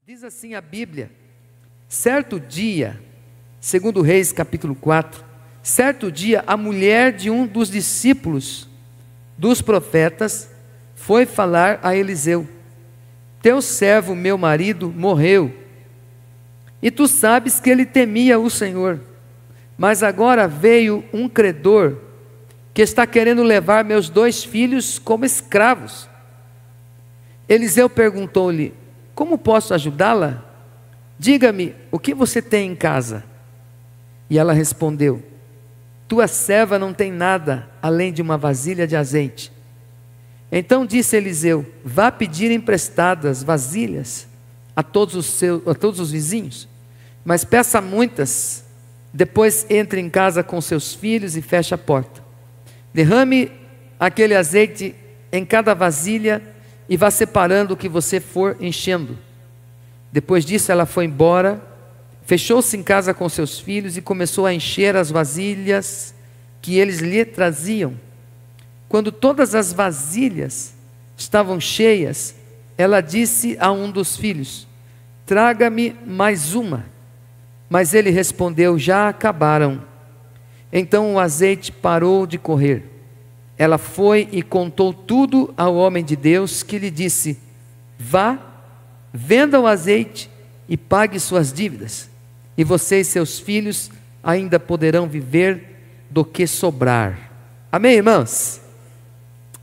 Diz assim a Bíblia: certo dia, segundo Reis capítulo 4, certo dia a mulher de um dos discípulos dos profetas foi falar a Eliseu: teu servo, meu marido, morreu, e tu sabes que ele temia o Senhor, mas agora veio um credor que está querendo levar meus 2 filhos como escravos. Eliseu perguntou-lhe: como posso ajudá-la? Diga-me, o que você tem em casa? E ela respondeu: tua serva não tem nada, além de uma vasilha de azeite. Então disse Eliseu: vá pedir emprestadas vasilhas a todos os vizinhos, mas peça muitas, depois entre em casa com seus filhos e feche a porta. Derrame aquele azeite em cada vasilha e vá separando o que você for enchendo. Depois disso ela foi embora, fechou-se em casa com seus filhos e começou a encher as vasilhas que eles lhe traziam. Quando todas as vasilhas estavam cheias, ela disse a um dos filhos: traga-me mais uma. Mas ele respondeu: já acabaram. Então o azeite parou de correr. Ela foi e contou tudo ao homem de Deus, que lhe disse: vá, venda o azeite e pague suas dívidas, e você e seus filhos ainda poderão viver do que sobrar. Amém, irmãos?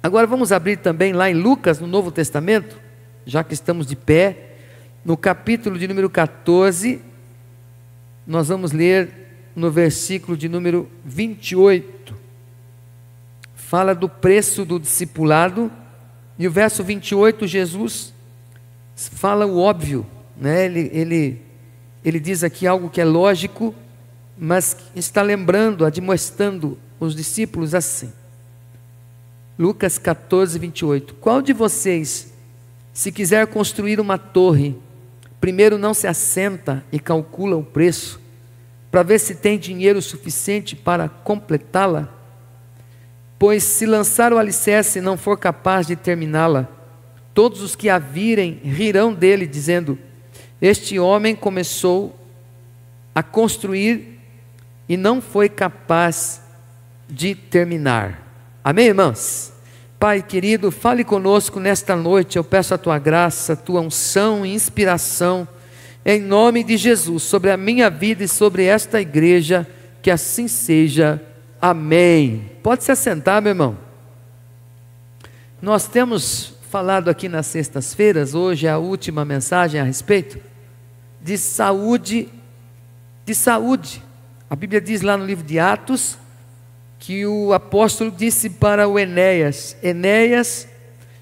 Agora vamos abrir também lá em Lucas, no Novo Testamento, já que estamos de pé, no capítulo de número 14, nós vamos ler no versículo de número 28. Fala do preço do discipulado, e o verso 28, Jesus fala o óbvio, né? Ele diz aqui algo que é lógico, mas está lembrando, admoestando os discípulos assim. Lucas 14, 28. Qual de vocês, se quiser construir uma torre, primeiro não se assenta e calcula o preço, para ver se tem dinheiro suficiente para completá-la? Pois se lançar o alicerce e não for capaz de terminá-la, todos os que a virem rirão dele, dizendo: este homem começou a construir e não foi capaz de terminar. Amém, irmãos? Pai querido, fale conosco nesta noite. Eu peço a tua graça, a tua unção e inspiração, em nome de Jesus, sobre a minha vida e sobre esta igreja, que assim seja. Amém. Pode se assentar, meu irmão. Nós temos falado aqui nas sextas-feiras, hoje é a última mensagem a respeito de saúde. A Bíblia diz lá no livro de Atos, que o apóstolo disse para o Enéas: Enéas,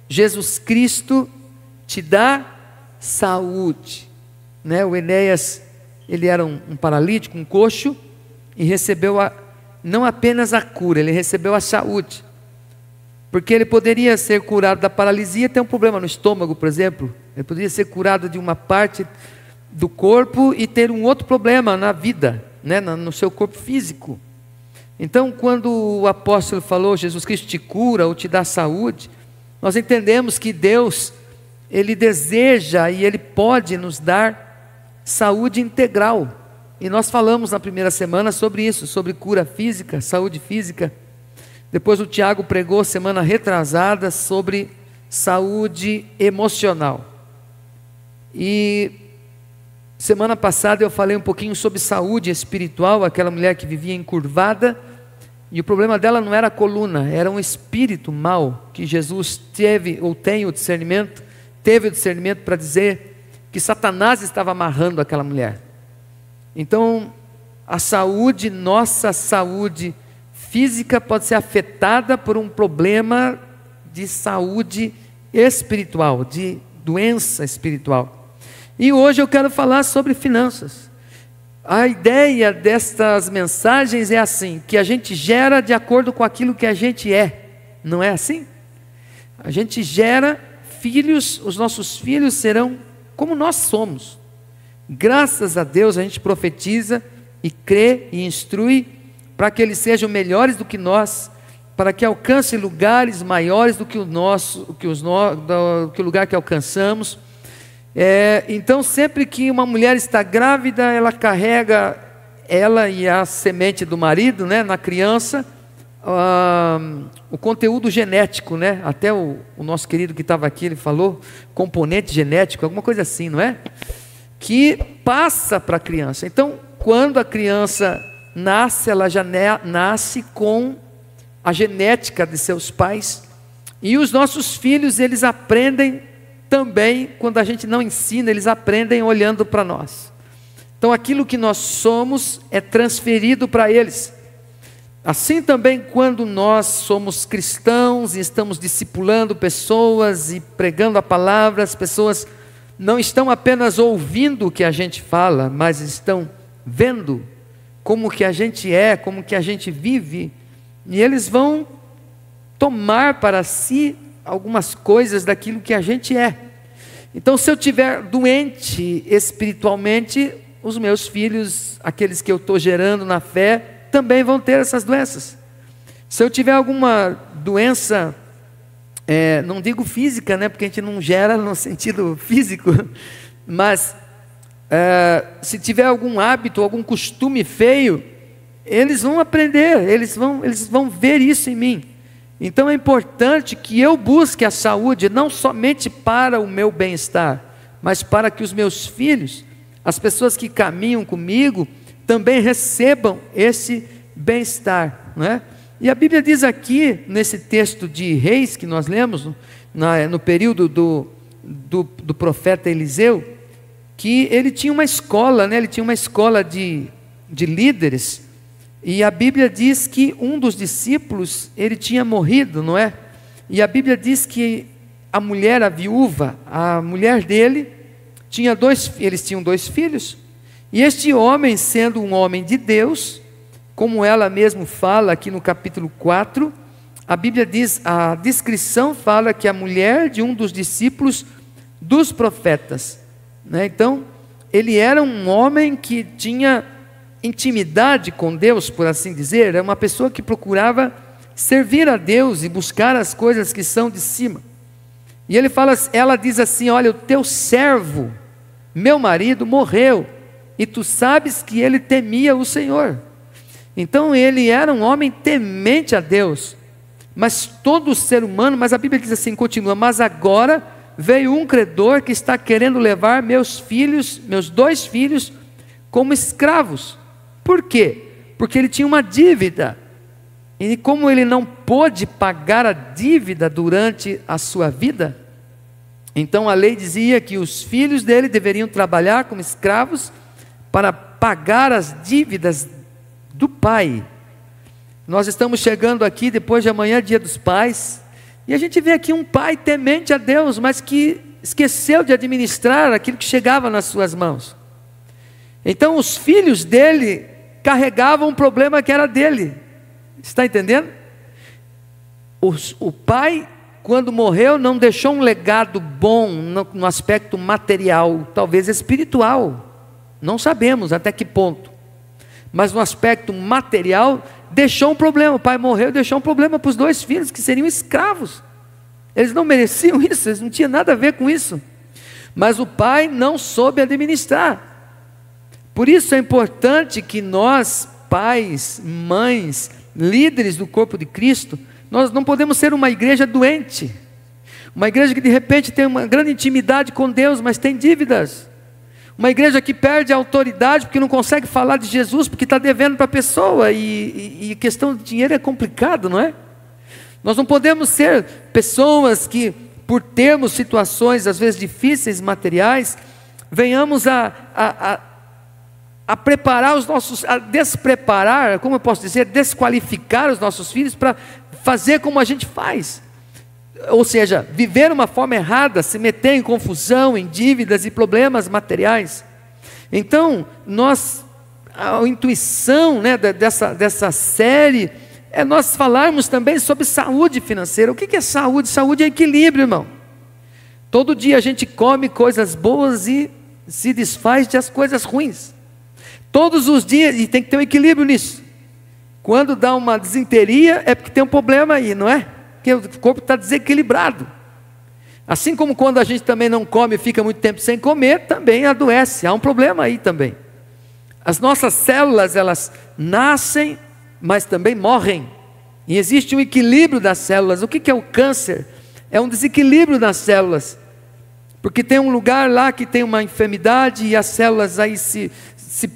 Jesus Cristo te dá saúde, né? O Enéas, ele era um paralítico, um coxo, e recebeu não apenas a cura, ele recebeu a saúde, porque ele poderia ser curado da paralisia, ter um problema no estômago, por exemplo. Ele poderia ser curado de uma parte do corpo e ter um outro problema na vida, né? No seu corpo físico. Então, quando o apóstolo falou: Jesus Cristo te cura ou te dá saúde, nós entendemos que Deus, Ele deseja e Ele pode nos dar saúde integral. E nós falamos na primeira semana sobre isso, sobre cura física, saúde física. Depois o Tiago pregou semana retrasada sobre saúde emocional. E semana passada eu falei um pouquinho sobre saúde espiritual, aquela mulher que vivia encurvada, e o problema dela não era a coluna, era um espírito mau, que Jesus teve o discernimento para dizer que Satanás estava amarrando aquela mulher. Então, a saúde, nossa saúde física pode ser afetada por um problema de saúde espiritual, de doença espiritual. E hoje eu quero falar sobre finanças. A ideia destas mensagens é assim, que a gente gera de acordo com aquilo que a gente é, não é assim? A gente gera filhos, os nossos filhos serão como nós somos. Graças a Deus a gente profetiza e crê e instrui para que eles sejam melhores do que nós, para que alcancem lugares maiores do que o nosso, que o lugar que alcançamos. Então sempre que uma mulher está grávida, ela carrega, ela e a semente do marido, né, na criança, o conteúdo genético, né? Até o nosso querido que estava aqui, ele falou componente genético, alguma coisa assim, não é? Que passa para a criança. Então, quando a criança nasce, ela já nasce com a genética de seus pais. E os nossos filhos, eles aprendem também, quando a gente não ensina, eles aprendem olhando para nós. Então aquilo que nós somos é transferido para eles. Assim também quando nós somos cristãos e estamos discipulando pessoas e pregando a palavra, as pessoas não estão apenas ouvindo o que a gente fala, mas estão vendo como que a gente é, como que a gente vive, e eles vão tomar para si algumas coisas daquilo que a gente é. Então, se eu estiver doente espiritualmente, os meus filhos, aqueles que eu estou gerando na fé, também vão ter essas doenças. Se eu tiver alguma doença, não digo física, né, porque a gente não gera no sentido físico, mas se tiver algum hábito, algum costume feio, eles vão aprender, eles vão ver isso em mim. Então é importante que eu busque a saúde, não somente para o meu bem-estar, mas para que os meus filhos, as pessoas que caminham comigo, também recebam esse bem-estar, não é? E a Bíblia diz aqui, nesse texto de Reis que nós lemos, no período do profeta Eliseu, que ele tinha uma escola, né? Ele tinha uma escola de líderes, e a Bíblia diz que um dos discípulos, ele tinha morrido, não é? E a Bíblia diz que a mulher, a viúva, a mulher dele, eles tinham 2 filhos, e este homem, sendo um homem de Deus, como ela mesmo fala aqui no capítulo 4, a Bíblia diz, a descrição fala que a mulher de um dos discípulos dos profetas, né? Então, ele era um homem que tinha intimidade com Deus, por assim dizer, era uma pessoa que procurava servir a Deus e buscar as coisas que são de cima. E ela diz assim: olha, o teu servo, meu marido, morreu, e tu sabes que ele temia o Senhor. Então ele era um homem temente a Deus, mas todo ser humano, mas a Bíblia diz assim, continua, mas agora veio um credor que está querendo levar meus 2 filhos como escravos. Por quê? Porque ele tinha uma dívida, e como ele não pôde pagar a dívida durante a sua vida, então a lei dizia que os filhos dele deveriam trabalhar como escravos para pagar as dívidas do pai. Nós estamos chegando aqui depois de amanhã, dia dos pais, e a gente vê aqui um pai temente a Deus, mas que esqueceu de administrar aquilo que chegava nas suas mãos. Então os filhos dele carregavam um problema que era dele. Está entendendo? O pai, quando morreu, não deixou um legado bom no aspecto material, talvez espiritual, não sabemos até que ponto, mas no aspecto material deixou um problema. O pai morreu e deixou um problema para os 2 filhos, que seriam escravos. Eles não mereciam isso, eles não tinham nada a ver com isso, mas o pai não soube administrar. Por isso é importante que nós, pais, mães, líderes do corpo de Cristo, nós não podemos ser uma igreja doente, uma igreja que de repente tem uma grande intimidade com Deus, mas tem dívidas, uma igreja que perde a autoridade porque não consegue falar de Jesus, porque está devendo para a pessoa, e questão de dinheiro é complicado, não é? Nós não podemos ser pessoas que, por termos situações às vezes difíceis, materiais, venhamos a preparar os nossos, a despreparar, como eu posso dizer, desqualificar os nossos filhos para fazer como a gente faz, ou seja, viver uma forma errada, se meter em confusão, em dívidas e problemas materiais. Então, a intuição, né, dessa série, é nós falarmos também sobre saúde financeira. O que é saúde? Saúde é equilíbrio, irmão. Todo dia a gente come coisas boas e se desfaz das coisas ruins. Todos os dias, e tem que ter um equilíbrio nisso. Quando dá uma desinteria, é porque tem um problema aí, não é? Porque o corpo está desequilibrado. Assim como quando a gente também não come e fica muito tempo sem comer, também adoece. Há um problema aí também. As nossas células, elas nascem, mas também morrem. E existe um equilíbrio das células. O que é o câncer? É um desequilíbrio das células. Porque tem um lugar lá que tem uma enfermidade e as células aí se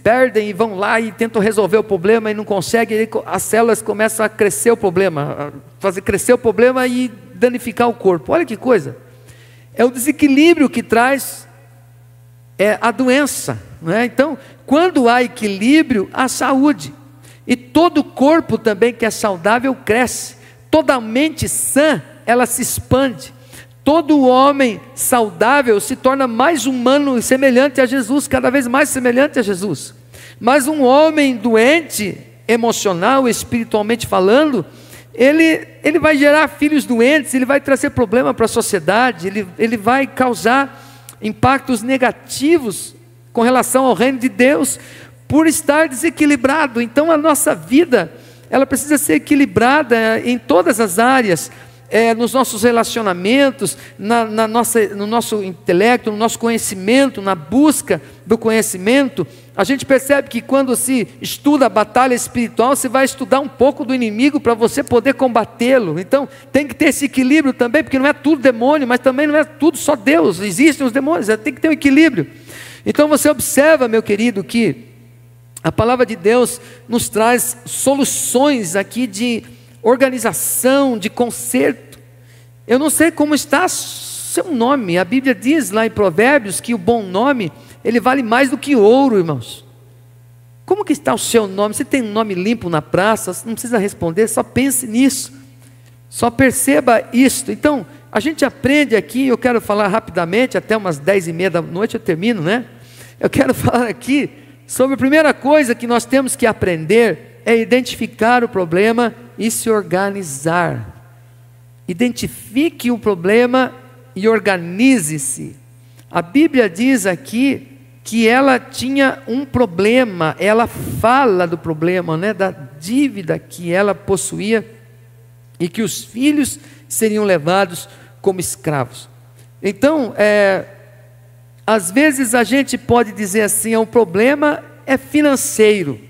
perdem e vão lá e tentam resolver o problema e não conseguem. E as células começam a crescer o problema, a fazer crescer o problema e danificar o corpo. Olha que coisa. É o desequilíbrio que traz a doença, não é? Então, quando há equilíbrio, há saúde. E todo o corpo também que é saudável cresce. Toda mente sã, ela se expande. Todo homem saudável se torna mais humano e semelhante a Jesus, cada vez mais semelhante a Jesus. Mas um homem doente, emocional, espiritualmente falando, ele vai gerar filhos doentes, ele vai trazer problema para a sociedade, ele vai causar impactos negativos com relação ao reino de Deus, por estar desequilibrado. Então a nossa vida, ela precisa ser equilibrada em todas as áreas, nos nossos relacionamentos, no nosso intelecto, no nosso conhecimento, na busca do conhecimento. A gente percebe que quando se estuda a batalha espiritual, você vai estudar um pouco do inimigo para você poder combatê-lo. Então tem que ter esse equilíbrio também, porque não é tudo demônio, mas também não é tudo só Deus. Existem os demônios, tem que ter um equilíbrio. Então você observa, meu querido, que a palavra de Deus nos traz soluções aqui de organização, de conserto. Eu não sei como está seu nome. A Bíblia diz lá em Provérbios que o bom nome, ele vale mais do que ouro, irmãos. Como que está o seu nome? Você tem um nome limpo na praça? Você não precisa responder, só pense nisso. Só perceba isto. Então, a gente aprende aqui, eu quero falar rapidamente, até umas 10h30 da noite eu termino, né? Eu quero falar aqui sobre a primeira coisa que nós temos que aprender, é identificar o problema e se organizar. Identifique o problema e organize-se. A Bíblia diz aqui que ela tinha um problema, ela fala do problema, né, da dívida que ela possuía e que os filhos seriam levados como escravos. Então, às vezes a gente pode dizer assim, o problema é financeiro,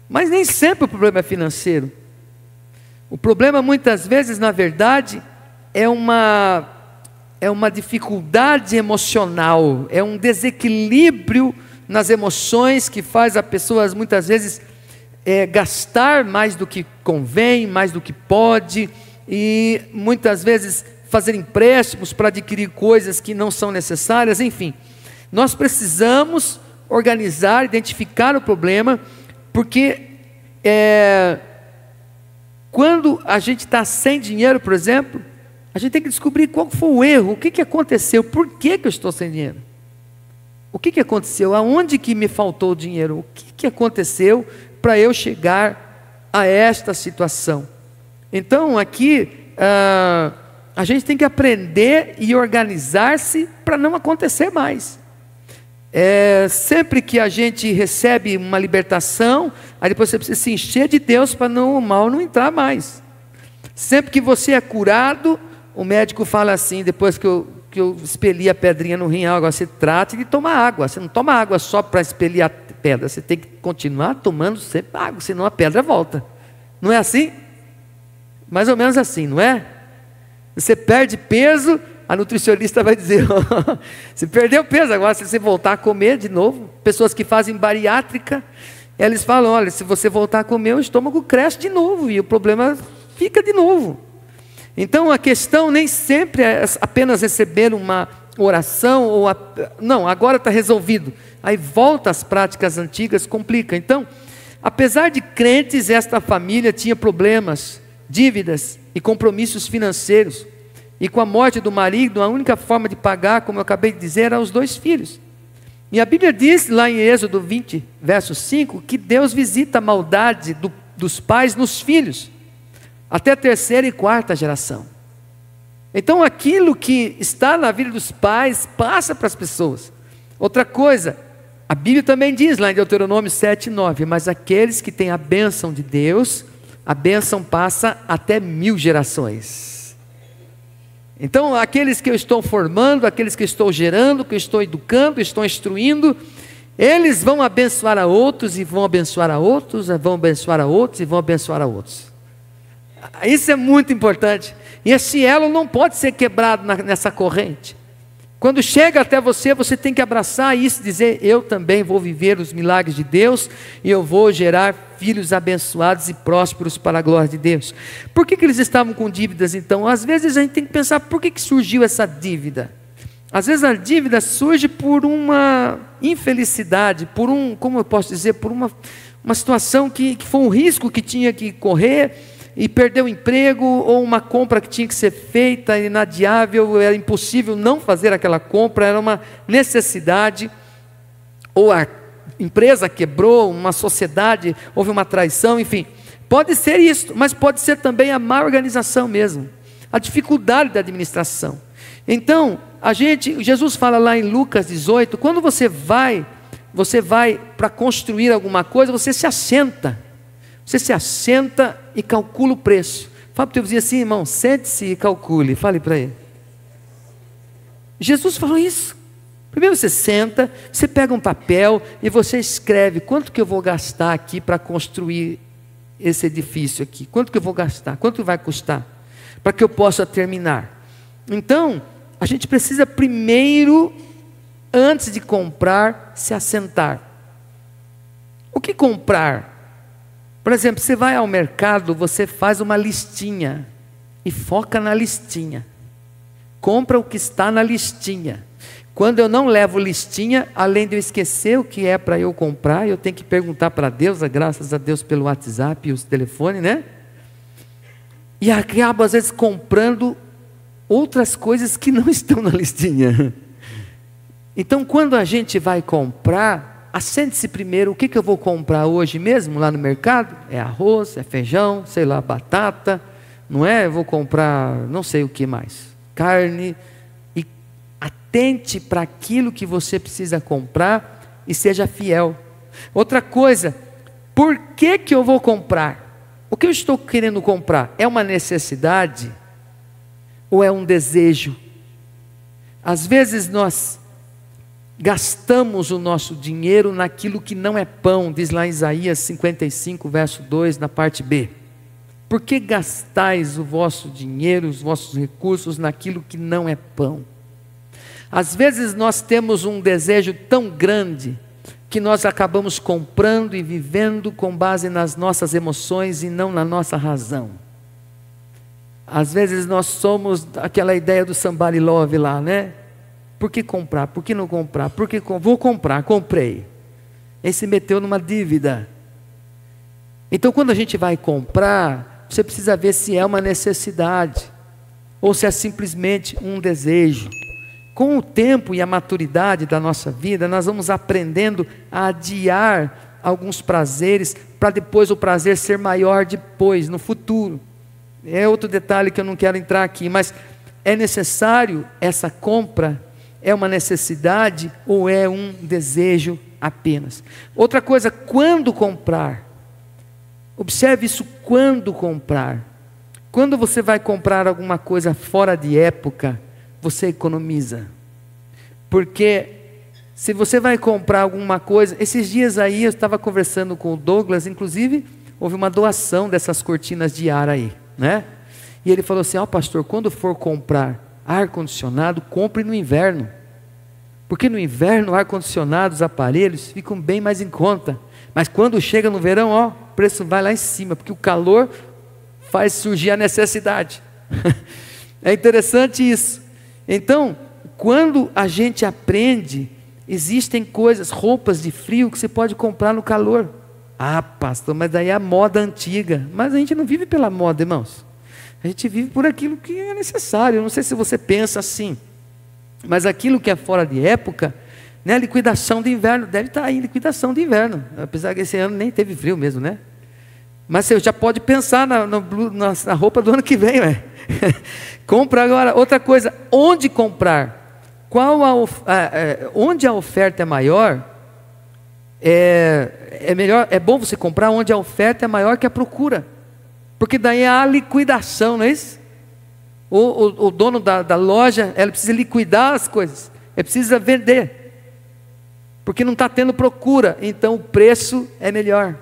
mas nem sempre o problema é financeiro. O problema muitas vezes, na verdade, é uma dificuldade emocional, é um desequilíbrio nas emoções que faz a pessoa muitas vezes gastar mais do que convém, mais do que pode, e muitas vezes fazer empréstimos para adquirir coisas que não são necessárias. Enfim, nós precisamos organizar, identificar o problema, porque quando a gente está sem dinheiro, por exemplo, a gente tem que descobrir qual foi o erro, o que aconteceu, por que eu estou sem dinheiro, o que aconteceu, aonde que me faltou o dinheiro, o que aconteceu para eu chegar a esta situação. Então aqui a gente tem que aprender e organizar-se para não acontecer mais. Sempre que a gente recebe uma libertação, aí depois você precisa se encher de Deus para o mal não entrar mais. Sempre que você é curado, o médico fala assim, depois que eu expeli a pedrinha no rim, agora você trata de tomar água. Você não toma água só para expelir a pedra, você tem que continuar tomando sempre água, senão a pedra volta. Não é assim? Mais ou menos assim, não é? Você perde peso, a nutricionista vai dizer, você perdeu peso, agora se você voltar a comer de novo. Pessoas que fazem bariátrica, eles falam, olha, se você voltar a comer, o estômago cresce de novo, e o problema fica de novo. Então a questão nem sempre é apenas receber uma oração, não, agora está resolvido. Aí volta às práticas antigas, complica. Então, apesar de crentes, esta família tinha problemas, dívidas e compromissos financeiros. E com a morte do marido, a única forma de pagar, como eu acabei de dizer, eram os 2 filhos. E a Bíblia diz lá em Êxodo 20, verso 5, que Deus visita a maldade dos pais nos filhos, até a 3ª e 4ª geração. Então aquilo que está na vida dos pais, passa para as pessoas. Outra coisa, a Bíblia também diz lá em Deuteronômio 7, 9, mas aqueles que têm a bênção de Deus, a bênção passa até 1000 gerações. Então, aqueles que eu estou formando, aqueles que eu estou gerando, que eu estou educando, estou instruindo, eles vão abençoar a outros, e vão abençoar a outros, vão abençoar a outros, e vão abençoar a outros. Isso é muito importante. E esse elo não pode ser quebrado nessa corrente. Quando chega até você, você tem que abraçar isso, dizer: eu também vou viver os milagres de Deus, e eu vou gerar filhos abençoados e prósperos para a glória de Deus. Por que eles estavam com dívidas então? Às vezes a gente tem que pensar, por que surgiu essa dívida? Às vezes a dívida surge por uma infelicidade, por como eu posso dizer, por uma situação que foi um risco que tinha que correr, e perdeu o emprego, ou uma compra que tinha que ser feita, inadiável, era impossível não fazer aquela compra, era uma necessidade, ou a empresa quebrou, uma sociedade, houve uma traição, enfim. Pode ser isso, mas pode ser também a má organização mesmo, a dificuldade da administração. Então, Jesus fala lá em Lucas 18, quando você vai para construir alguma coisa, você se assenta e calcula o preço. Fala para o teu vizinho assim: irmão, sente-se e calcule. Fale para ele. Jesus falou isso. Primeiro você senta, você pega um papel e você escreve: quanto que eu vou gastar aqui para construir esse edifício aqui? Quanto que eu vou gastar? Quanto vai custar? Para que eu possa terminar. Então, a gente precisa primeiro, antes de comprar, se assentar. O que comprar? Por exemplo, você vai ao mercado, você faz uma listinha e foca na listinha. Compra o que está na listinha. Quando eu não levo listinha, além de eu esquecer o que é para eu comprar, eu tenho que perguntar para Deus, graças a Deus pelo WhatsApp e os telefones, né? E acabo às vezes comprando outras coisas que não estão na listinha. Então, quando a gente vai comprar, assente-se primeiro: o que eu vou comprar hoje mesmo lá no mercado? É arroz, é feijão, sei lá, batata, não é? Eu vou comprar não sei o que mais, carne. E atente para aquilo que você precisa comprar e seja fiel. Outra coisa, por que eu vou comprar? O que eu estou querendo comprar? É uma necessidade ou é um desejo? Às vezes nós gastamos o nosso dinheiro naquilo que não é pão, diz lá em Isaías 55, verso 2, na parte B. Por que gastais o vosso dinheiro, os vossos recursos naquilo que não é pão? Às vezes nós temos um desejo tão grande que nós acabamos comprando e vivendo com base nas nossas emoções e não na nossa razão. Às vezes nós somos aquela ideia do somebody love lá, né? Por que comprar? Por que não comprar? Vou comprar, comprei. Aí se meteu numa dívida. Então, quando a gente vai comprar, você precisa ver se é uma necessidade ou se é simplesmente um desejo. Com o tempo e a maturidade da nossa vida, nós vamos aprendendo a adiar alguns prazeres para depois o prazer ser maior depois, no futuro. É outro detalhe que eu não quero entrar aqui, mas é necessário essa compra. É uma necessidade ou é um desejo apenas? Outra coisa, quando comprar? Observe isso: quando comprar. Quando você vai comprar alguma coisa fora de época, você economiza. Porque se você vai comprar alguma coisa, esses dias aí eu estava conversando com o Douglas, inclusive houve uma doação dessas cortinas de ar aí, né? E ele falou assim: ó, pastor, quando for comprar ar-condicionado, compre no inverno, porque no inverno o ar-condicionado, os aparelhos ficam bem mais em conta, mas quando chega no verão, ó, o preço vai lá em cima, porque o calor faz surgir a necessidade. É interessante isso. Então, quando a gente aprende, existem coisas, roupas de frio que você pode comprar no calor. Ah, pastor, mas daí é a moda antiga. Mas a gente não vive pela moda, irmãos. A gente vive por aquilo que é necessário. Eu não sei se você pensa assim, mas aquilo que é fora de época, né? Liquidação de inverno, deve estar aí, liquidação de inverno. Apesar que esse ano nem teve frio mesmo, né? Mas você já pode pensar na roupa do ano que vem, ué. Compra agora. Outra coisa, onde comprar? Onde a oferta é maior, é bom você comprar onde a oferta é maior que a procura, porque daí há liquidação, não é isso? O dono da loja, ele precisa liquidar as coisas, ele precisa vender, porque não está tendo procura, então o preço é melhor.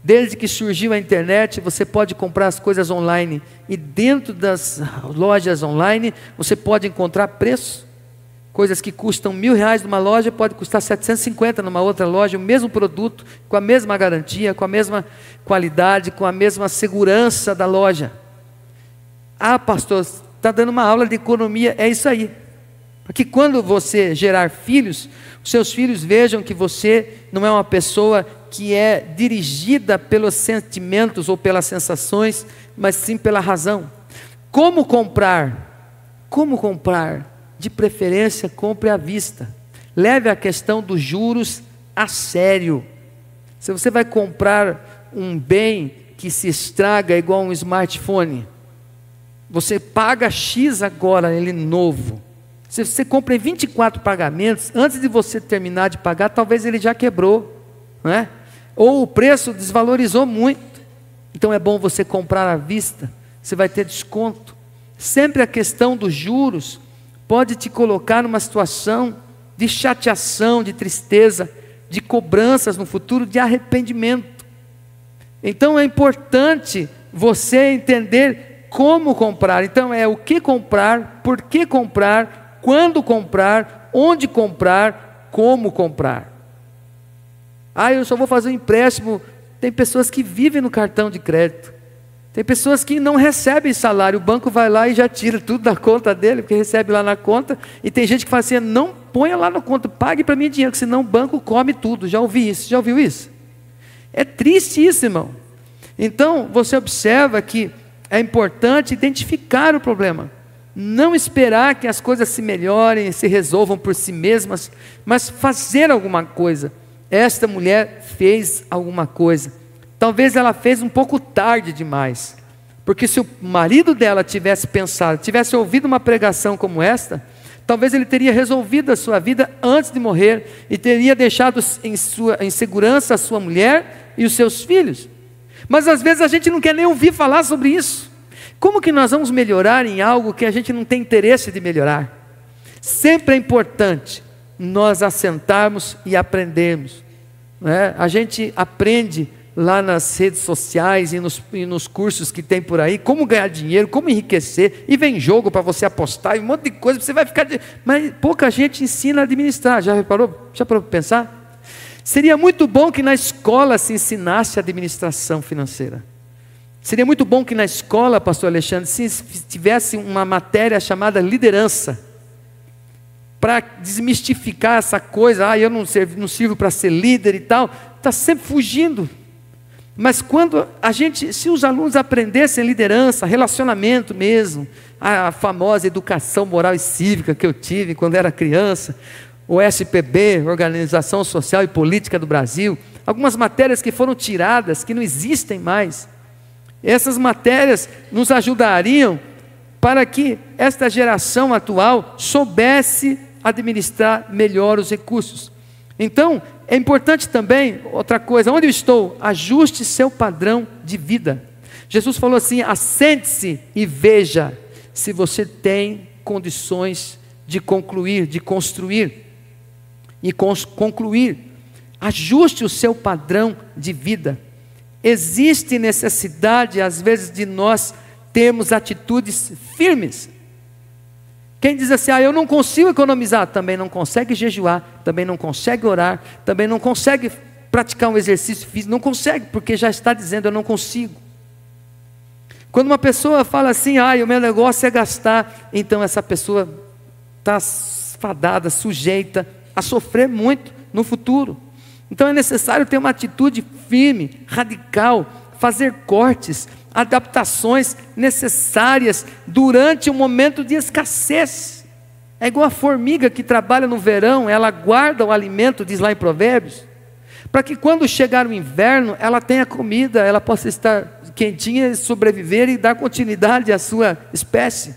Desde que surgiu a internet, você pode comprar as coisas online, e dentro das lojas online, você pode encontrar preço. Coisas que custam R$1.000 numa loja, pode custar 750 numa outra loja, o mesmo produto, com a mesma garantia, com a mesma qualidade, com a mesma segurança da loja. Ah, pastor, está dando uma aula de economia, é isso aí. Porque quando você gerar filhos, os seus filhos vejam que você não é uma pessoa que é dirigida pelos sentimentos ou pelas sensações, mas sim pela razão. Como comprar? Como comprar? De preferência, compre à vista. Leve a questão dos juros a sério. Se você vai comprar um bem que se estraga igual um smartphone, você paga X agora, ele novo. Se você compra em 24 pagamentos, antes de você terminar de pagar, talvez ele já quebrou, não é? Ou o preço desvalorizou muito. Então é bom você comprar à vista, você vai ter desconto. Sempre a questão dos juros pode te colocar numa situação de chateação, de tristeza, de cobranças no futuro, de arrependimento. Então é importante você entender como comprar. Então é o que comprar, por que comprar, quando comprar, onde comprar, como comprar. Ah, eu só vou fazer um empréstimo. Tem pessoas que vivem no cartão de crédito. Tem pessoas que não recebem salário, o banco vai lá e já tira tudo da conta dele, porque recebe lá na conta. E tem gente que fala assim, não ponha lá na conta, pague para mim dinheiro, senão o banco come tudo. Já ouvi isso, já ouviu isso? É triste isso, irmão. Então, você observa que é importante identificar o problema. Não esperar que as coisas se melhorem, se resolvam por si mesmas, mas fazer alguma coisa. Esta mulher fez alguma coisa. Talvez ela fez um pouco tarde demais, porque se o marido dela tivesse pensado, tivesse ouvido uma pregação como esta, talvez ele teria resolvido a sua vida antes de morrer, e teria deixado em segurança a sua mulher e os seus filhos. Mas às vezes a gente não quer nem ouvir falar sobre isso. Como que nós vamos melhorar em algo que a gente não tem interesse de melhorar? Sempre é importante nós assentarmos e aprendermos, né? A gente aprende lá nas redes sociais e nos cursos que tem por aí, como ganhar dinheiro, como enriquecer, e vem jogo para você apostar, e um monte de coisa, você vai ficar... Mas pouca gente ensina a administrar. Já reparou? Já parou para pensar? Seria muito bom que na escola se ensinasse a administração financeira. Seria muito bom que na escola, pastor Alexandre, se tivesse uma matéria chamada liderança, para desmistificar essa coisa. Eu não sirvo para ser líder e tal. Está sempre fugindo. Mas quando se os alunos aprendessem liderança, relacionamento mesmo, a famosa educação moral e cívica que eu tive quando era criança, o SPB, Organização Social e Política do Brasil, algumas matérias que foram tiradas, que não existem mais. Essas matérias nos ajudariam para que esta geração atual soubesse administrar melhor os recursos. Então, é importante também, outra coisa, onde eu estou? Ajuste seu padrão de vida. Jesus falou assim, assente-se e veja se você tem condições de concluir, de construir e concluir. Ajuste o seu padrão de vida. Existe necessidade, às vezes, de nós termos atitudes firmes. Quem diz assim, eu não consigo economizar, também não consegue jejuar, também não consegue orar, também não consegue praticar um exercício físico, não consegue, porque já está dizendo, eu não consigo. Quando uma pessoa fala assim, o meu negócio é gastar, então essa pessoa está fadada, sujeita a sofrer muito no futuro. Então é necessário ter uma atitude firme, radical, fazer cortes, adaptações necessárias durante um momento de escassez. É igual a formiga que trabalha no verão, ela guarda o alimento, diz lá em Provérbios, para que quando chegar o inverno, ela tenha comida, ela possa estar quentinha, sobreviver e dar continuidade à sua espécie.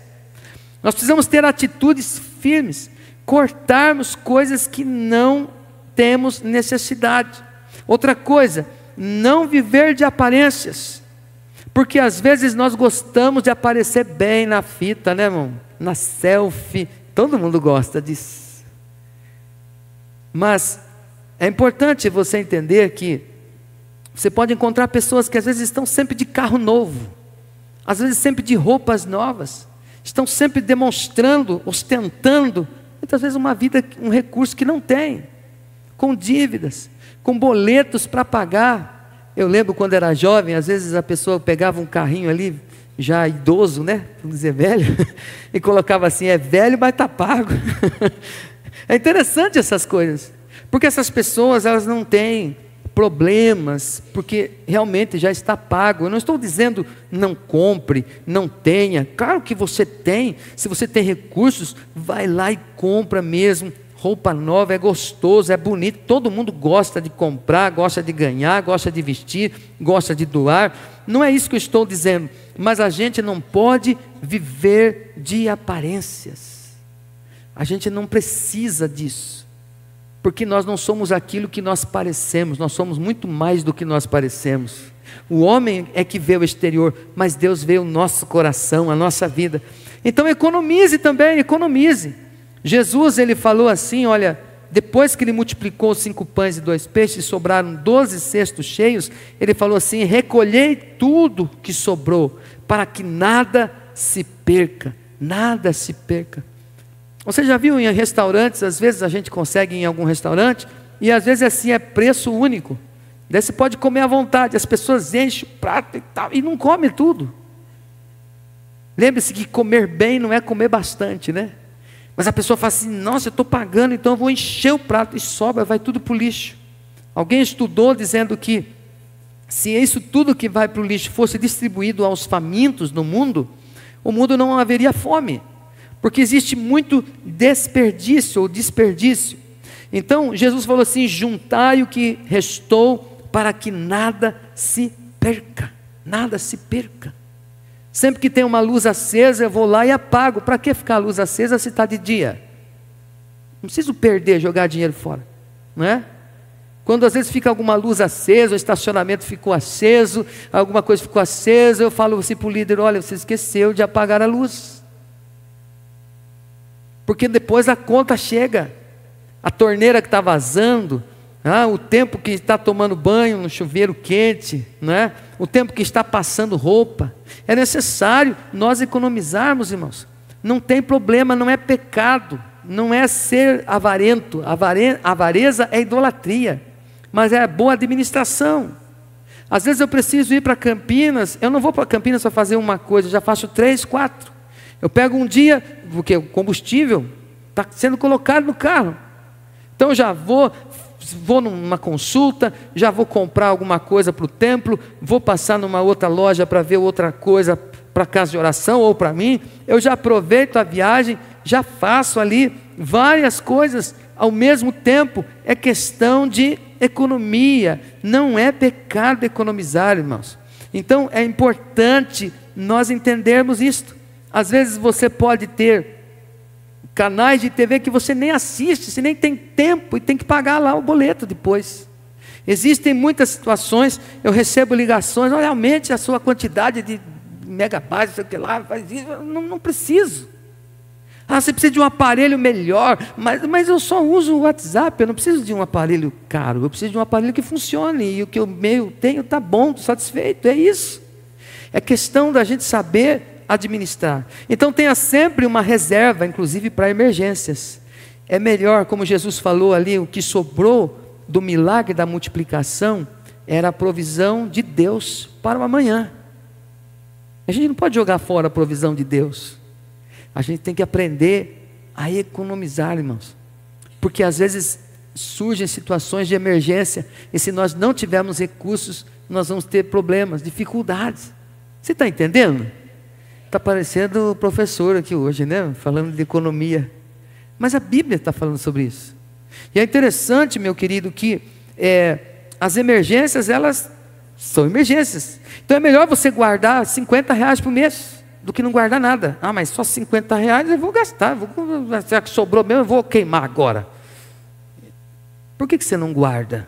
Nós precisamos ter atitudes firmes, cortarmos coisas que não temos necessidade. Outra coisa, não viver de aparências. Porque às vezes nós gostamos de aparecer bem na fita, né, irmão? Na selfie, todo mundo gosta disso. Mas é importante você entender que você pode encontrar pessoas que às vezes estão sempre de carro novo, às vezes sempre de roupas novas, estão sempre demonstrando, ostentando, muitas vezes uma vida, um recurso que não tem, com dívidas, com boletos para pagar. Eu lembro quando era jovem, às vezes a pessoa pegava um carrinho ali, já idoso, né, vamos dizer velho, e colocava assim, é velho, mas está pago. É interessante essas coisas, porque essas pessoas, elas não têm problemas, porque realmente já está pago. Eu não estou dizendo não compre, não tenha, claro que você tem, se você tem recursos, vai lá e compra mesmo, roupa nova, é gostoso, é bonito, todo mundo gosta de comprar, gosta de ganhar, gosta de vestir, gosta de doar, não é isso que eu estou dizendo, mas a gente não pode viver de aparências, a gente não precisa disso, porque nós não somos aquilo que nós parecemos, nós somos muito mais do que nós parecemos. O homem é que vê o exterior, mas Deus vê o nosso coração, a nossa vida. Então economize também, economize. Jesus, ele falou assim, olha, depois que ele multiplicou 5 pães e 2 peixes, sobraram 12 cestos cheios, ele falou assim, recolhei tudo que sobrou, para que nada se perca, nada se perca. Você já viu em restaurantes, às vezes a gente consegue ir em algum restaurante, e às vezes assim é preço único, daí você pode comer à vontade, as pessoas enchem o prato e tal, e não come tudo. Lembre-se que comer bem não é comer bastante, né? Mas a pessoa fala assim, nossa, eu estou pagando, então eu vou encher o prato, e sobra, vai tudo para o lixo. Alguém estudou dizendo que, se isso tudo que vai para o lixo fosse distribuído aos famintos no mundo, o mundo não haveria fome, porque existe muito desperdício ou desperdício. Então Jesus falou assim, juntai o que restou, para que nada se perca, nada se perca. Sempre que tem uma luz acesa, eu vou lá e apago. Para que ficar a luz acesa se está de dia? Não preciso perder, jogar dinheiro fora, não é? Quando às vezes fica alguma luz acesa, o estacionamento ficou aceso, alguma coisa ficou acesa, eu falo assim para o líder, olha, você esqueceu de apagar a luz, porque depois a conta chega, a torneira que está vazando, o tempo que está tomando banho no chuveiro quente, não é? O tempo que está passando roupa, é necessário nós economizarmos, irmãos. Não tem problema, não é pecado, não é ser avarento, avareza é idolatria, mas é boa administração. Às vezes eu preciso ir para Campinas, eu não vou para Campinas para fazer uma coisa, eu já faço 3, 4, eu pego um dia, porque o combustível está sendo colocado no carro, então eu já vou numa consulta, já vou comprar alguma coisa para o templo, vou passar numa outra loja para ver outra coisa para casa de oração ou para mim, eu já aproveito a viagem, já faço ali várias coisas ao mesmo tempo. É questão de economia, não é pecado economizar, irmãos. Então é importante nós entendermos isto. Às vezes você pode ter canais de TV que você nem assiste, você nem tem tempo e tem que pagar lá o boleto depois. Existem muitas situações, eu recebo ligações, olha, aumente a sua quantidade de megabytes, sei o que lá, faz isso, não preciso. Você precisa de um aparelho melhor, mas eu só uso o WhatsApp, eu não preciso de um aparelho caro, eu preciso de um aparelho que funcione, e o que eu tenho está bom, estou satisfeito, é isso. É questão da gente saber administrar. Então tenha sempre uma reserva, inclusive para emergências. É melhor, como Jesus falou ali, o que sobrou do milagre da multiplicação era a provisão de Deus para o amanhã. A gente não pode jogar fora a provisão de Deus. A gente tem que aprender a economizar, irmãos, porque às vezes surgem situações de emergência, e se nós não tivermos recursos, nós vamos ter problemas, dificuldades. Você está entendendo? Está parecendo o professor aqui hoje, né? Falando de economia. Mas a Bíblia está falando sobre isso. E é interessante, meu querido, que as emergências, elas são emergências. Então é melhor você guardar R$50 por mês do que não guardar nada. Mas só R$50 eu vou gastar. Será que sobrou mesmo? Eu vou queimar agora. Por que você não guarda?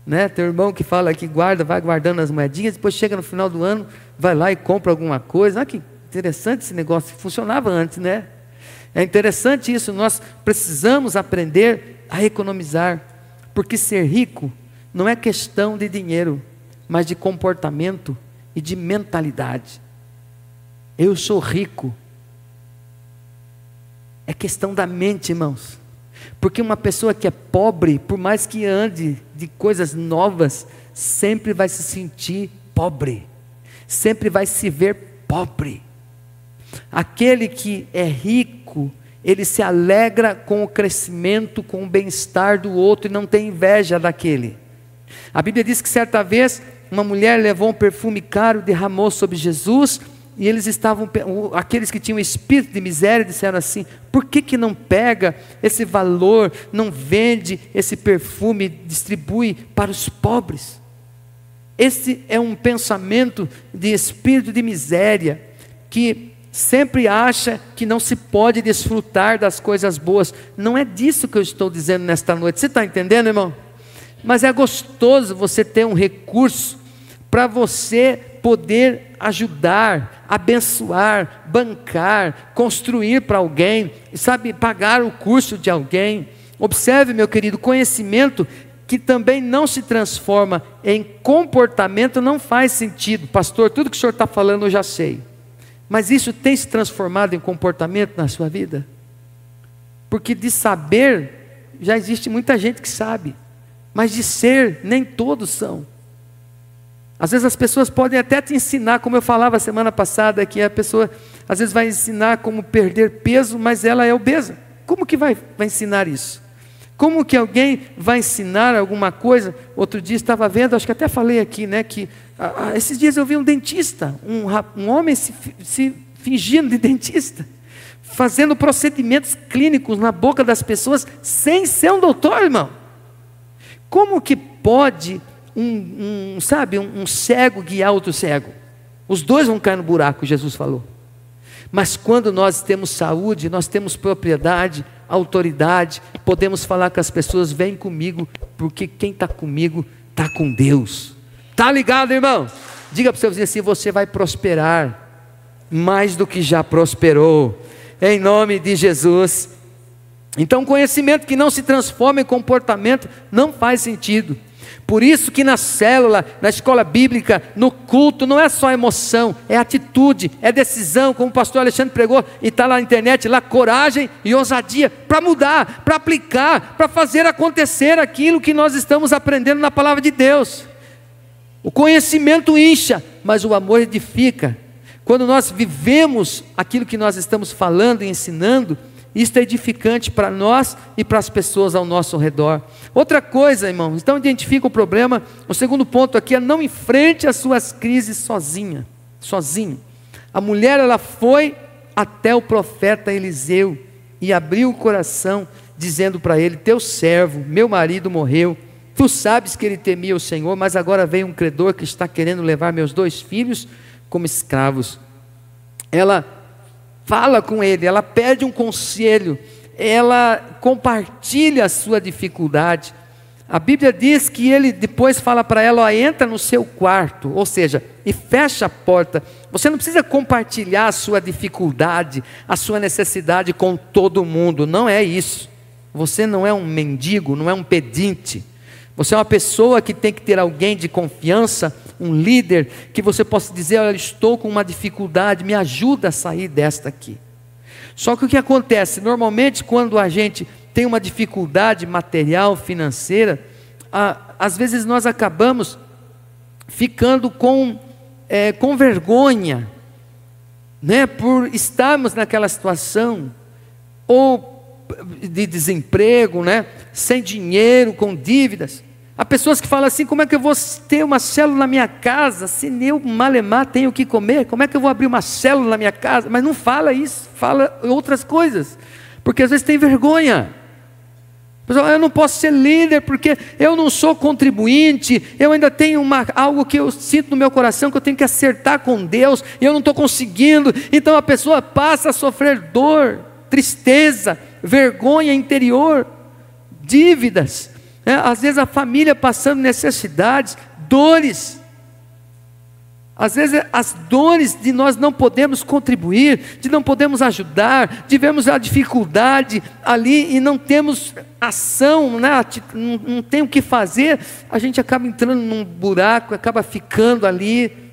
né? Tem um irmão que fala que guarda, vai guardando as moedinhas, depois chega no final do ano, vai lá e compra alguma coisa. Que interessante esse negócio, funcionava antes, né? É interessante isso, nós precisamos aprender a economizar, porque ser rico não é questão de dinheiro, mas de comportamento e de mentalidade. Eu sou rico. É questão da mente, irmãos. Porque uma pessoa que é pobre, por mais que ande de coisas novas, sempre vai se sentir pobre, sempre vai se ver pobre. Aquele que é rico, ele se alegra com o crescimento, com o bem-estar do outro e não tem inveja daquele. A Bíblia diz que certa vez uma mulher levou um perfume caro, derramou sobre Jesus, e eles estavam, aqueles que tinham espírito de miséria, disseram assim: por que não pega esse valor, não vende esse perfume, distribui para os pobres? Esse é um pensamento de espírito de miséria, que sempre acha que não se pode desfrutar das coisas boas. Não é disso que eu estou dizendo nesta noite, você está entendendo, irmão? Mas é gostoso você ter um recurso para você poder ajudar, abençoar, bancar, construir para alguém, sabe, pagar o curso de alguém. Observe, meu querido, conhecimento que também não se transforma em comportamento não faz sentido. Pastor, tudo que o senhor está falando eu já sei, mas isso tem se transformado em comportamento na sua vida? Porque de saber, já existe muita gente que sabe, mas de ser, nem todos são. Às vezes as pessoas podem até te ensinar, como eu falava semana passada, que a pessoa às vezes vai ensinar como perder peso, mas ela é obesa. Como que vai ensinar isso? Como que alguém vai ensinar alguma coisa? Outro dia estava vendo, acho que até falei aqui, né, que esses dias eu vi um dentista, um homem se fingindo de dentista, fazendo procedimentos clínicos na boca das pessoas, sem ser um doutor, irmão. Como que pode um cego guiar outro cego? Os dois vão cair no buraco, Jesus falou. Mas quando nós temos saúde, nós temos propriedade, autoridade, podemos falar com as pessoas: vem comigo, porque quem está comigo está com Deus. Está ligado, irmão? Diga para o seu vizinho assim: você vai prosperar mais do que já prosperou, em nome de Jesus. Então, conhecimento que não se transforma em comportamento não faz sentido. Por isso que na célula, na escola bíblica, no culto, não é só emoção, é atitude, é decisão, como o pastor Alexandre pregou, e está lá na internet, lá, coragem e ousadia, para mudar, para aplicar, para fazer acontecer aquilo que nós estamos aprendendo na palavra de Deus. O conhecimento incha, mas o amor edifica. Quando nós vivemos aquilo que nós estamos falando e ensinando, isso é edificante para nós e para as pessoas ao nosso redor. Outra coisa, irmão, então identifica o problema. O segundo ponto aqui é: não enfrente as suas crises sozinho. A mulher, ela foi até o profeta Eliseu e abriu o coração, dizendo para ele: teu servo, meu marido morreu, tu sabes que ele temia o Senhor, mas agora vem um credor que está querendo levar meus 2 filhos como escravos. Ela fala com ele, ela pede um conselho, ela compartilha a sua dificuldade. A Bíblia diz que ele depois fala para ela: ó, entra no seu quarto, ou seja, e fecha a porta. Você não precisa compartilhar a sua dificuldade, a sua necessidade com todo mundo, não é isso. Você não é um mendigo, não é um pedinte. Você é uma pessoa que tem que ter alguém de confiança, um líder, que você possa dizer: olha, estou com uma dificuldade, me ajuda a sair desta aqui. Só que o que acontece? Normalmente quando a gente tem uma dificuldade material, financeira, às vezes nós acabamos ficando com vergonha, né, por estarmos naquela situação, ou de desemprego, né, sem dinheiro, com dívidas. Há pessoas que falam assim: como é que eu vou ter uma célula na minha casa, se eu malemar tenho o que comer? Como é que eu vou abrir uma célula na minha casa? Mas não fala isso, fala outras coisas, porque às vezes tem vergonha. Pessoal, eu não posso ser líder porque eu não sou contribuinte, eu ainda tenho algo que eu sinto no meu coração que eu tenho que acertar com Deus, e eu não estou conseguindo. Então a pessoa passa a sofrer dor, tristeza, vergonha interior, dívidas. Às vezes a família passando necessidades, dores. Às vezes as dores de nós não podemos contribuir, de não podemos ajudar, de vermos a dificuldade ali e não temos ação, não tem o que fazer, a gente acaba entrando num buraco, acaba ficando ali.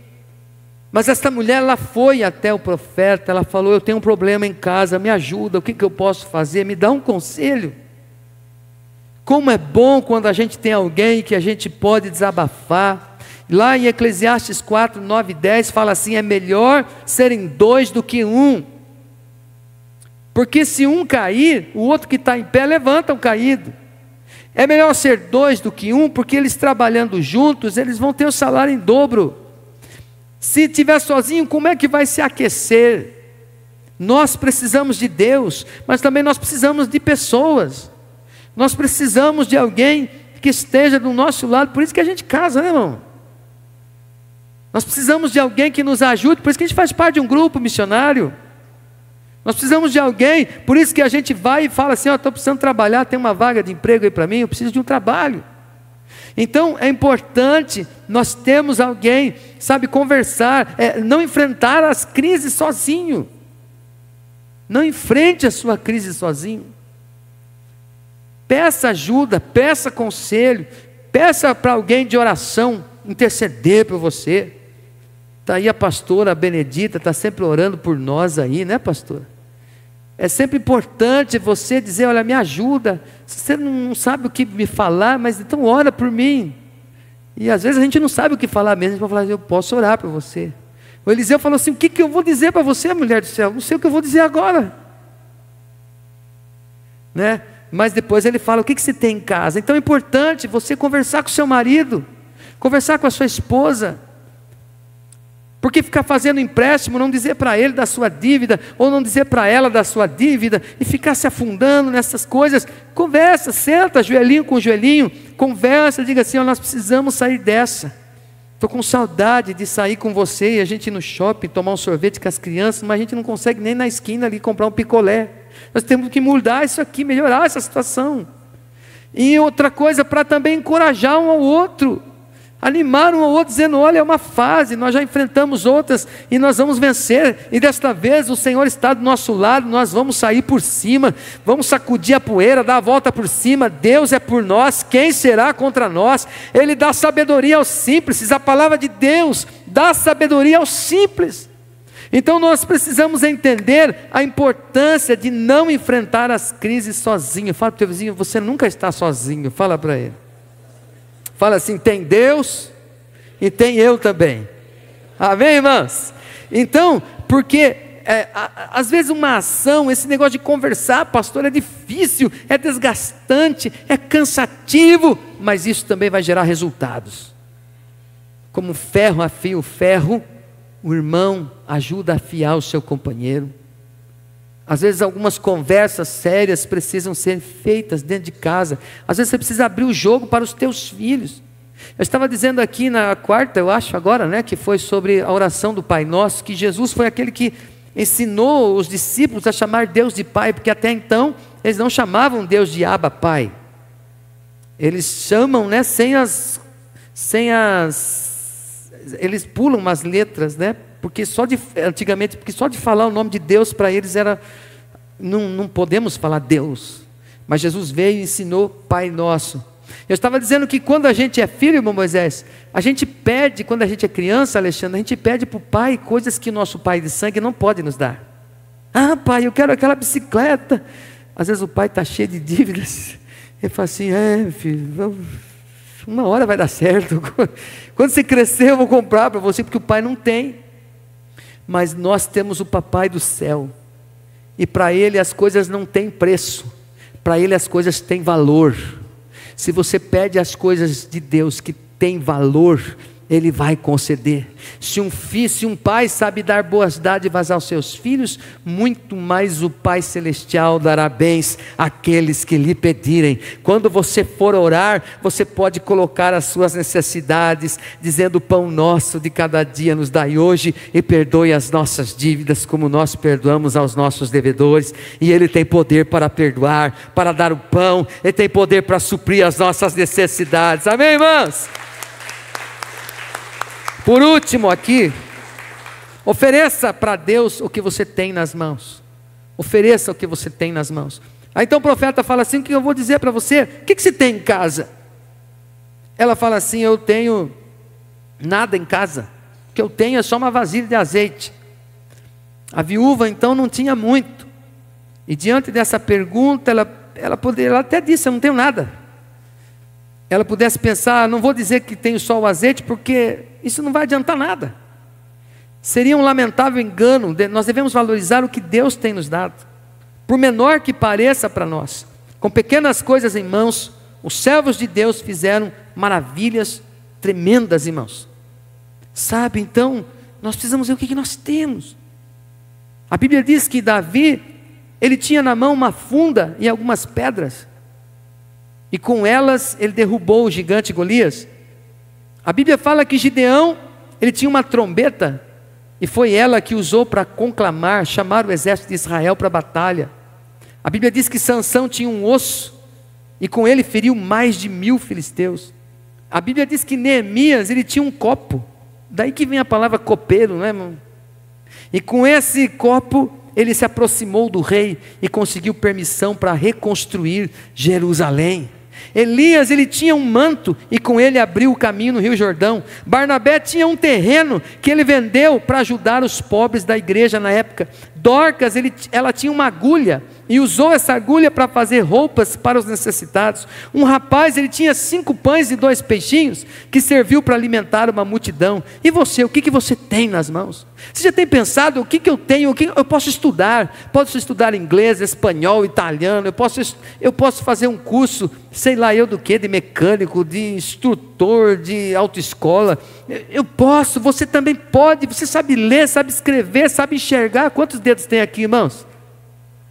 Mas essa mulher, ela foi até o profeta, ela falou: eu tenho um problema em casa, me ajuda, o que eu posso fazer? Me dá um conselho. Como é bom quando a gente tem alguém que a gente pode desabafar. Lá em Eclesiastes 4, 9 e 10 fala assim: é melhor serem dois do que um, porque se um cair, o outro que está em pé levanta o caído. É melhor ser dois do que um, porque eles trabalhando juntos, eles vão ter o salário em dobro. Se estiver sozinho, como é que vai se aquecer? Nós precisamos de Deus, mas também nós precisamos de pessoas. Nós precisamos de alguém que esteja do nosso lado. Por isso que a gente casa, né, irmão? Nós precisamos de alguém que nos ajude, por isso que a gente faz parte de um grupo missionário. Nós precisamos de alguém, por isso que a gente vai e fala assim: estou precisando trabalhar, tem uma vaga de emprego aí para mim, eu preciso de um trabalho. Então é importante nós termos alguém, sabe, conversar, não enfrentar as crises sozinho. Não enfrente a sua crise sozinho. Peça ajuda, peça conselho, peça para alguém de oração interceder por você. Está aí a pastora Benedita, está sempre orando por nós aí, né, pastora? É sempre importante você dizer: olha, me ajuda. Você não sabe o que me falar, mas então ora por mim. E às vezes a gente não sabe o que falar mesmo, a gente vai falar: eu posso orar por você. O Eliseu falou assim: o que eu vou dizer para você, mulher do céu? Não sei o que eu vou dizer agora, né? Mas depois ele fala: o que você tem em casa? Então é importante você conversar com o seu marido, conversar com a sua esposa. Porque ficar fazendo empréstimo, não dizer para ele da sua dívida, ou não dizer para ela da sua dívida, e ficar se afundando nessas coisas, conversa, senta, joelhinho com joelhinho, conversa, diga assim: nós precisamos sair dessa. Estou com saudade de sair com você e a gente ir no shopping, tomar um sorvete com as crianças, mas a gente não consegue nem na esquina ali comprar um picolé. Nós temos que mudar isso aqui, melhorar essa situação. E outra coisa, para também encorajar um ao outro, animar um ao outro, dizendo: olha, é uma fase, nós já enfrentamos outras e nós vamos vencer, e desta vez o Senhor está do nosso lado, nós vamos sair por cima, vamos sacudir a poeira, dar a volta por cima. Deus é por nós, quem será contra nós? Ele dá sabedoria aos simples, a palavra de Deus dá sabedoria aos simples. Então nós precisamos entender a importância de não enfrentar as crises sozinho. Fala para o teu vizinho: você nunca está sozinho. Fala para ele. Fala assim: tem Deus e tem eu também. Amém, irmãos? Então, porque às vezes uma ação, esse negócio de conversar, pastor, é difícil, é desgastante, é cansativo, mas isso também vai gerar resultados. Como ferro afia o ferro, o irmão ajuda a afiar o seu companheiro. Às vezes algumas conversas sérias precisam ser feitas dentro de casa. Às vezes você precisa abrir o jogo para os teus filhos. Eu estava dizendo aqui na quarta, eu acho agora, né, que foi sobre a oração do Pai Nosso, que Jesus foi aquele que ensinou os discípulos a chamar Deus de Pai, porque até então eles não chamavam Deus de Abba, Pai. Eles chamam, né, eles pulam umas letras, né? Porque antigamente, porque só de falar o nome de Deus para eles era, não podemos falar Deus. Mas Jesus veio e ensinou Pai Nosso. Eu estava dizendo que quando a gente é filho, irmão Moisés, a gente pede, quando a gente é criança, Alexandre, a gente pede para o pai coisas que o nosso pai de sangue não pode nos dar. Ah, pai, eu quero aquela bicicleta. Às vezes o pai está cheio de dívidas. Ele fala assim: filho, uma hora vai dar certo. Quando você crescer eu vou comprar para você, porque o pai não tem. Mas nós temos o papai do céu, e para ele as coisas não têm preço, para ele as coisas têm valor. Se você pede as coisas de Deus que têm valor, Ele vai conceder. Se um pai sabe dar boas dádivas aos seus filhos, muito mais o Pai Celestial dará bens àqueles que lhe pedirem. Quando você for orar, você pode colocar as suas necessidades, dizendo: pão nosso de cada dia nos dai hoje, e perdoe as nossas dívidas como nós perdoamos aos nossos devedores. E Ele tem poder para perdoar, para dar o pão, Ele tem poder para suprir as nossas necessidades. Amém, irmãos? Por último aqui, ofereça para Deus o que você tem nas mãos. Ofereça o que você tem nas mãos. Aí então o profeta fala assim: o que eu vou dizer para você? O que você tem em casa? Ela fala assim: eu tenho nada em casa. O que eu tenho é só uma vasilha de azeite. A viúva então não tinha muito. E diante dessa pergunta, ela até disse: eu não tenho nada. Ela pudesse pensar: não vou dizer que tenho só o azeite, porque isso não vai adiantar nada. Seria um lamentável engano. Nós devemos valorizar o que Deus tem nos dado, por menor que pareça para nós. Com pequenas coisas em mãos, os servos de Deus fizeram maravilhas tremendas, irmãos. Sabe, então, nós precisamos ver o que nós temos. A Bíblia diz que Davi, ele tinha na mão uma funda e algumas pedras, e com elas ele derrubou o gigante Golias. A Bíblia fala que Gideão, ele tinha uma trombeta, e foi ela que usou para conclamar, chamar o exército de Israel para a batalha. A Bíblia diz que Sansão tinha um osso, e com ele feriu mais de 1000 filisteus. A Bíblia diz que Neemias, ele tinha um copo, daí que vem a palavra copeiro, não é, irmão? E com esse copo, ele se aproximou do rei, e conseguiu permissão para reconstruir Jerusalém. Elias, ele tinha um manto, e com ele abriu o caminho no Rio Jordão. Barnabé tinha um terreno, que ele vendeu para ajudar os pobres da igreja na época. Dorcas, ela tinha uma agulha, e usou essa agulha para fazer roupas para os necessitados. Um rapaz, ele tinha 5 pães e 2 peixinhos, que serviu para alimentar uma multidão. E você, o que você tem nas mãos? Você já tem pensado: o que eu tenho, eu posso estudar? Posso estudar inglês, espanhol, italiano, eu posso fazer um curso, sei lá eu do que, de mecânico, de instrutor, de autoescola. Eu posso, você também pode. Você sabe ler, sabe escrever, sabe enxergar. Quantos dedos tem aqui, irmãos?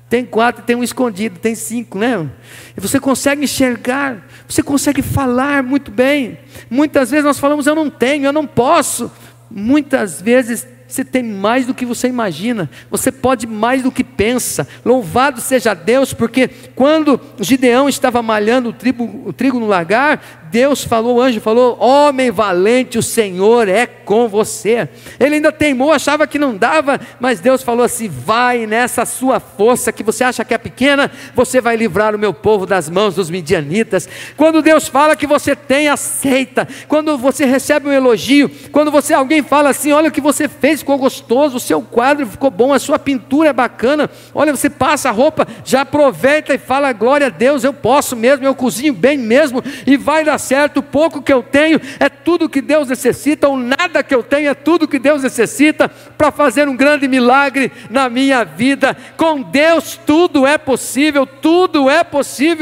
Tem 4, tem um escondido, tem 5, né? E você consegue enxergar, você consegue falar muito bem. Muitas vezes nós falamos: eu não tenho, eu não posso. Muitas vezes você tem mais do que você imagina, você pode mais do que pensa. Louvado seja Deus, porque quando Gideão estava malhando o trigo no lagar, Deus falou, o anjo falou: homem valente, o Senhor é com você. Ele ainda teimou, achava que não dava, mas Deus falou assim: vai nessa sua força que você acha que é pequena, você vai livrar o meu povo das mãos dos midianitas. Quando Deus fala que você tem, aceita. Quando você recebe um elogio, quando alguém fala assim: olha o que você fez, ficou gostoso, o seu quadro ficou bom, a sua pintura é bacana, olha, você passa a roupa, já aproveita e fala: glória a Deus, eu posso mesmo, eu cozinho bem mesmo, e vai dar certo. O pouco que eu tenho é tudo que Deus necessita, ou nada que eu tenho é tudo que Deus necessita para fazer um grande milagre na minha vida. Com Deus tudo é possível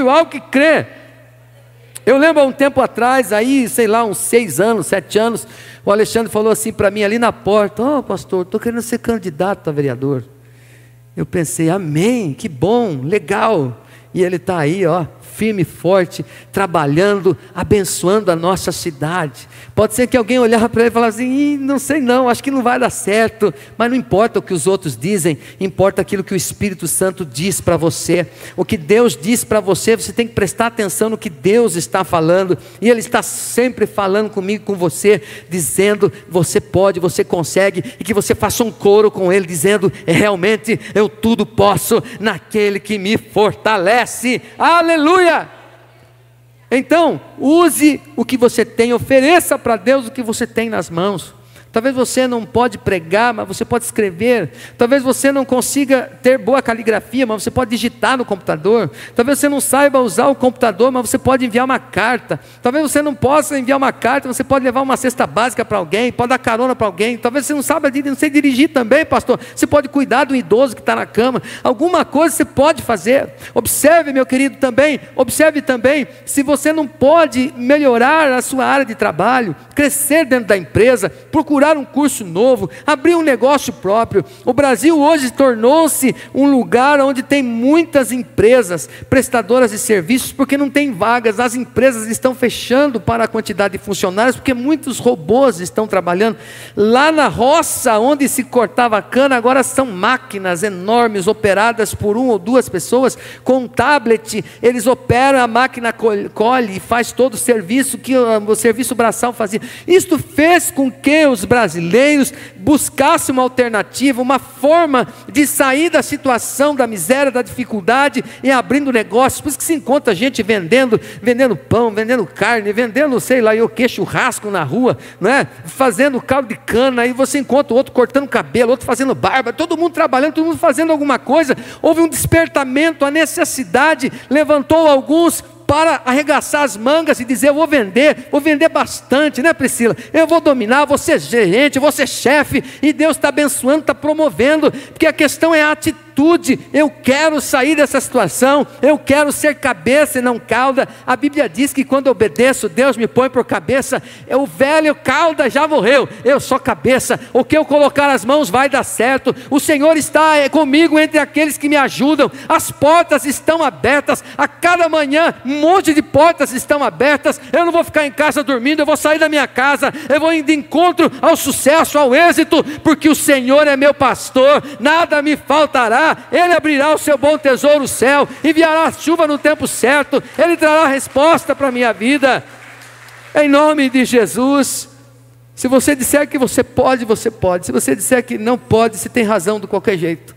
ao que crê. Eu lembro há um tempo atrás, aí, sei lá, uns 6 anos, 7 anos, o Alexandre falou assim para mim ali na porta: ó, pastor, estou querendo ser candidato a vereador. Eu pensei: amém, que bom, legal. E ele está aí, ó, firme e forte, trabalhando, abençoando a nossa cidade. Pode ser que alguém olhava para ele e falasse assim: não sei não, acho que não vai dar certo. Mas não importa o que os outros dizem, importa aquilo que o Espírito Santo diz para você. O que Deus diz para você, você tem que prestar atenção no que Deus está falando. E Ele está sempre falando comigo, com você, dizendo: você pode, você consegue. E que você faça um coro com Ele, dizendo: realmente eu tudo posso naquele que me fortalece. Aleluia! Então, use o que você tem, ofereça para Deus o que você tem nas mãos. Talvez você não pode pregar, mas você pode escrever. Talvez você não consiga ter boa caligrafia, mas você pode digitar no computador. Talvez você não saiba usar o computador, mas você pode enviar uma carta. Talvez você não possa enviar uma carta, você pode levar uma cesta básica para alguém, pode dar carona para alguém. Talvez você não saiba dirigir também, pastor. Você pode cuidar do idoso que está na cama. Alguma coisa você pode fazer. Observe, meu querido, também. Observe também, se você não pode melhorar a sua área de trabalho, crescer dentro da empresa, procurar um curso novo, abrir um negócio próprio. O Brasil hoje tornou-se um lugar onde tem muitas empresas prestadoras de serviços, porque não tem vagas. As empresas estão fechando para a quantidade de funcionários, porque muitos robôs estão trabalhando. Lá na roça, onde se cortava a cana, agora são máquinas enormes, operadas por uma ou duas pessoas, com um tablet, eles operam, a máquina colhe e faz todo o serviço que o serviço braçal fazia. Isto fez com que os brasileiros buscassem uma alternativa, uma forma de sair da situação da miséria, da dificuldade, e abrindo negócios. Por isso que se encontra gente vendendo pão, vendendo carne, vendendo, sei lá, churrasco na rua, não é? Fazendo caldo de cana. Aí você encontra outro cortando cabelo, outro fazendo barba, todo mundo trabalhando, todo mundo fazendo alguma coisa. Houve um despertamento, a necessidade levantou alguns para arregaçar as mangas e dizer: eu vou vender bastante, né, Priscila? Eu vou dominar, vou ser gerente, vou ser chefe, e Deus está abençoando, está promovendo, porque a questão é a atitude. Eu quero sair dessa situação, eu quero ser cabeça e não cauda. A Bíblia diz que quando eu obedeço, Deus me põe por cabeça. O velho cauda já morreu, eu sou cabeça. O que eu colocar as mãos vai dar certo. O Senhor está comigo entre aqueles que me ajudam. As portas estão abertas, a cada manhã um monte de portas estão abertas. Eu não vou ficar em casa dormindo, eu vou sair da minha casa, eu vou indo de encontro ao sucesso, ao êxito, porque o Senhor é meu pastor, nada me faltará. Ele abrirá o seu bom tesouro, o céu, enviará a chuva no tempo certo, Ele trará resposta para a minha vida, em nome de Jesus. Se você disser que você pode, você pode. Se você disser que não pode, você tem razão de qualquer jeito.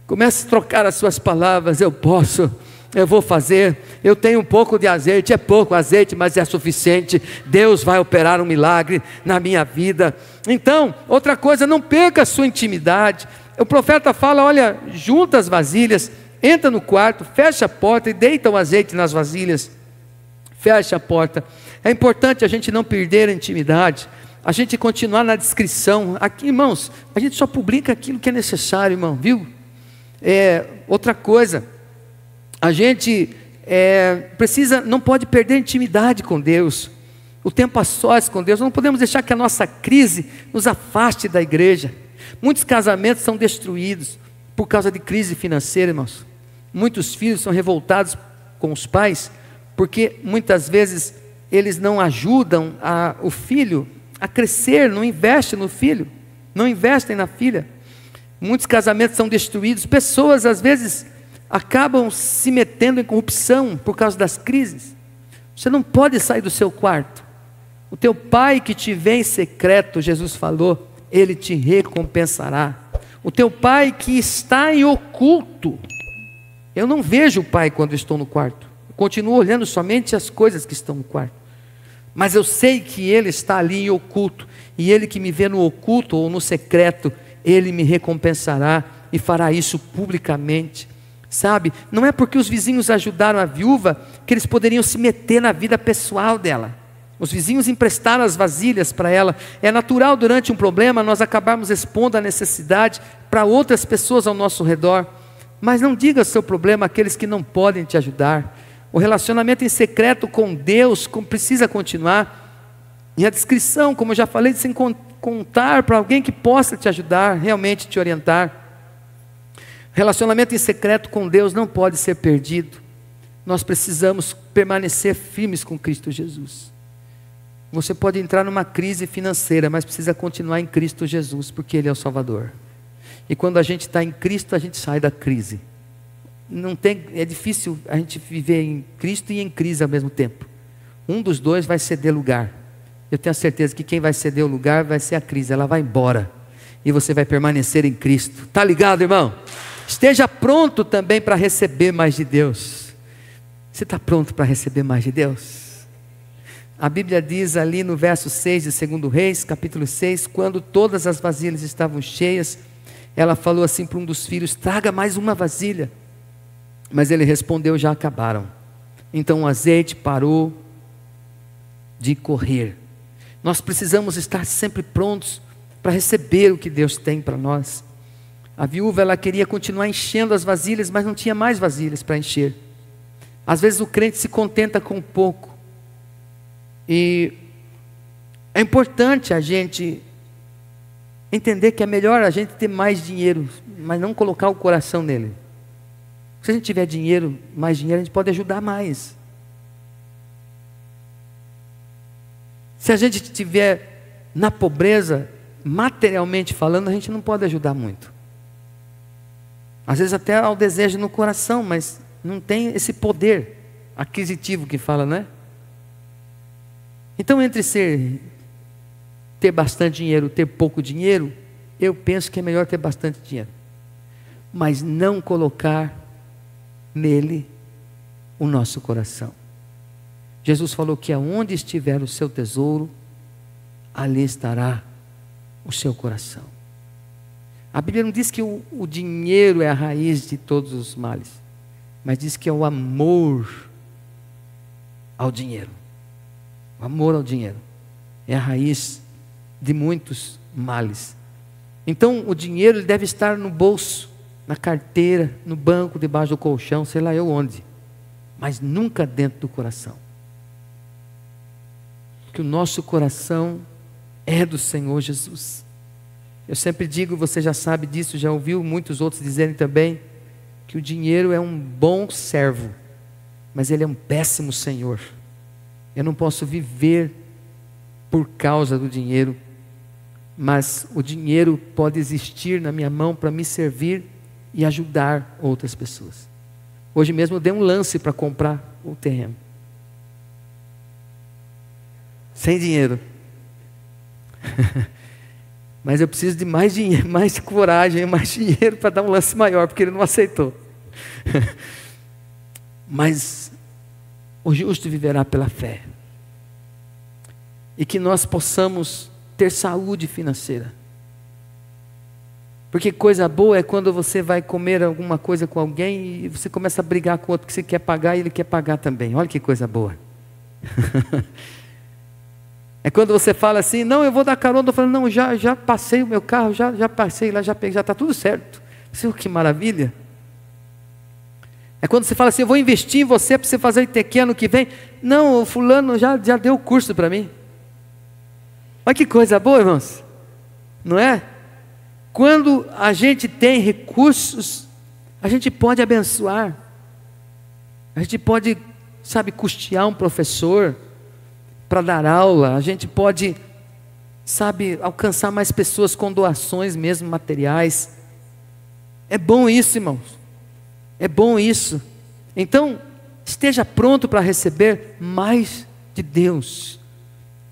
Comece a trocar as suas palavras: eu posso, eu vou fazer, eu tenho um pouco de azeite, é pouco azeite, mas é suficiente. Deus vai operar um milagre na minha vida. Então, outra coisa, não perca a sua intimidade. O profeta fala: olha, junta as vasilhas, entra no quarto, fecha a porta e deita o azeite nas vasilhas. Fecha a porta. É importante a gente não perder a intimidade, a gente continuar na descrição. Aqui, irmãos, a gente só publica aquilo que é necessário, irmão, viu? Outra coisa, a gente não pode perder a intimidade com Deus, o tempo a sós com Deus. Não podemos deixar que a nossa crise nos afaste da igreja. Muitos casamentos são destruídos por causa de crise financeira, irmãos. Muitos filhos são revoltados com os pais, porque muitas vezes eles não ajudam o filho a crescer, não investem no filho, não investem na filha. Muitos casamentos são destruídos, pessoas às vezes acabam se metendo em corrupção por causa das crises. Você não pode sair do seu quarto. O teu pai que te vê em secreto, Jesus falou, Ele te recompensará. O teu pai que está em oculto, eu não vejo o pai quando estou no quarto, eu continuo olhando somente as coisas que estão no quarto, mas eu sei que Ele está ali em oculto, e Ele que me vê no oculto ou no secreto, Ele me recompensará e fará isso publicamente. Sabe, não é porque os vizinhos ajudaram a viúva que eles poderiam se meter na vida pessoal dela. Os vizinhos emprestaram as vasilhas para ela. É natural, durante um problema, nós acabarmos expondo a necessidade para outras pessoas ao nosso redor. Mas não diga o seu problema àqueles que não podem te ajudar. O relacionamento em secreto com Deus precisa continuar. E a descrição, como eu já falei, de se contar para alguém que possa te ajudar, realmente te orientar. Relacionamento em secreto com Deus não pode ser perdido. Nós precisamos permanecer firmes com Cristo Jesus. Você pode entrar numa crise financeira, mas precisa continuar em Cristo Jesus, porque Ele é o Salvador. E quando a gente está em Cristo, a gente sai da crise. É difícil a gente viver em Cristo e em crise ao mesmo tempo. Um dos dois vai ceder lugar. Eu tenho a certeza que quem vai ceder o lugar vai ser a crise. Ela vai embora e você vai permanecer em Cristo. Está ligado, irmão? Esteja pronto também para receber mais de Deus. Você está pronto para receber mais de Deus? A Bíblia diz ali no verso 6 de 2 Reis, capítulo 6, quando todas as vasilhas estavam cheias, ela falou assim para um dos filhos: traga mais uma vasilha. Mas ele respondeu: já acabaram. Então o azeite parou de correr. Nós precisamos estar sempre prontos para receber o que Deus tem para nós. A viúva, ela queria continuar enchendo as vasilhas, mas não tinha mais vasilhas para encher. Às vezes o crente se contenta com pouco. E é importante a gente entender que é melhor a gente ter mais dinheiro, mas não colocar o coração nele. Se a gente tiver dinheiro, mais dinheiro, a gente pode ajudar mais. Se a gente estiver na pobreza, materialmente falando, a gente não pode ajudar muito. Às vezes até há o desejo no coração, mas não tem esse poder aquisitivo que fala, né? Então, entre ter bastante dinheiro, ter pouco dinheiro, eu penso que é melhor ter bastante dinheiro, mas não colocar nele o nosso coração. Jesus falou que aonde estiver o seu tesouro, ali estará o seu coração. A Bíblia não diz que o dinheiro é a raiz de todos os males, mas diz que é o amor ao dinheiro. O amor ao dinheiro é a raiz de muitos males. Então o dinheiro ele deve estar no bolso, na carteira, no banco, debaixo do colchão, sei lá eu onde, mas nunca dentro do coração. Porque o nosso coração é do Senhor Jesus. Eu sempre digo, você já sabe disso, já ouviu muitos outros dizerem também, que o dinheiro é um bom servo, mas ele é um péssimo senhor. Eu não posso viver por causa do dinheiro, mas o dinheiro pode existir na minha mão para me servir e ajudar outras pessoas. Hoje mesmo eu dei um lance para comprar o terreno. Sem dinheiro. Mas eu preciso de mais dinheiro, mais coragem, mais dinheiro para dar um lance maior, porque ele não aceitou. Mas o justo viverá pela fé. E que nós possamos ter saúde financeira. Porque coisa boa é quando você vai comer alguma coisa com alguém e você começa a brigar com o outro que você quer pagar e ele quer pagar também. Olha que coisa boa. É quando você fala assim: não, eu vou dar carona. Eu falo: não, já passei o meu carro, já passei lá, já peguei, já está tudo certo. Você, que maravilha. É quando você fala assim: eu vou investir em você para você fazer ITQ ano que vem. Não, o fulano já deu o curso para mim. Olha que coisa boa, irmãos. Não é? Quando a gente tem recursos, a gente pode abençoar. A gente pode, sabe, custear um professor para dar aula. A gente pode, sabe, alcançar mais pessoas com doações mesmo materiais. É bom isso, irmãos. É bom isso. Então, esteja pronto para receber mais de Deus.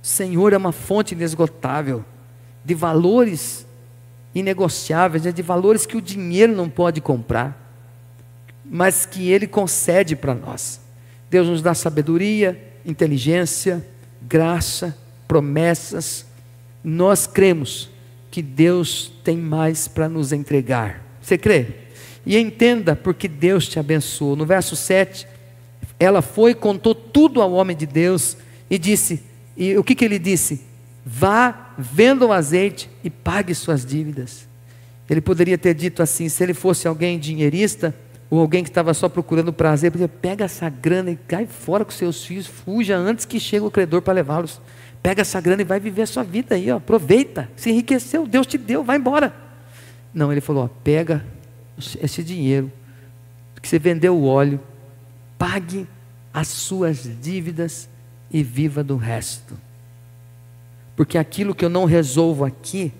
O Senhor é uma fonte inesgotável de valores inegociáveis, de valores que o dinheiro não pode comprar, mas que Ele concede para nós. Deus nos dá sabedoria, inteligência, graça, promessas. Nós cremos que Deus tem mais para nos entregar. Você crê? E entenda porque Deus te abençoou. No verso 7, ela foi e contou tudo ao homem de Deus e disse, e o que ele disse? Vá, venda o azeite e pague suas dívidas. Ele poderia ter dito assim, se ele fosse alguém dinheirista, ou alguém que estava só procurando prazer, ele poderia: pega essa grana e cai fora com seus filhos, fuja antes que chegue o credor para levá-los. Pega essa grana e vai viver a sua vida aí, ó, aproveita, se enriqueceu, Deus te deu, vai embora. Não, ele falou: ó, pega esse dinheiro que você vendeu o óleo, pague as suas dívidas e viva do resto. Porque aquilo que eu não resolvo aqui,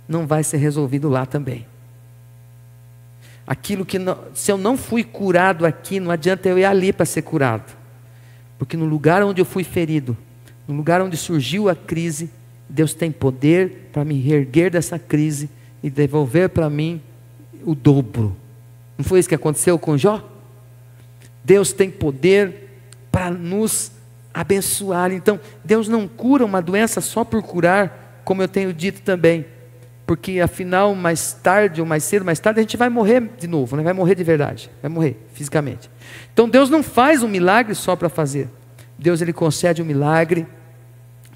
não vai ser resolvido lá também. Aquilo que não, se eu não fui curado aqui, não adianta eu ir ali para ser curado. Porque no lugar onde eu fui ferido, no lugar onde surgiu a crise, Deus tem poder para me reerguer dessa crise e devolver para mim o dobro. Não foi isso que aconteceu com Jó? Deus tem poder para nos abençoar. Então, Deus não cura uma doença só por curar, como eu tenho dito também. Porque afinal, mais tarde ou mais cedo, mais tarde, a gente vai morrer de novo, né? Vai morrer de verdade, vai morrer fisicamente. Então Deus não faz um milagre só para fazer. Deus, Ele concede um milagre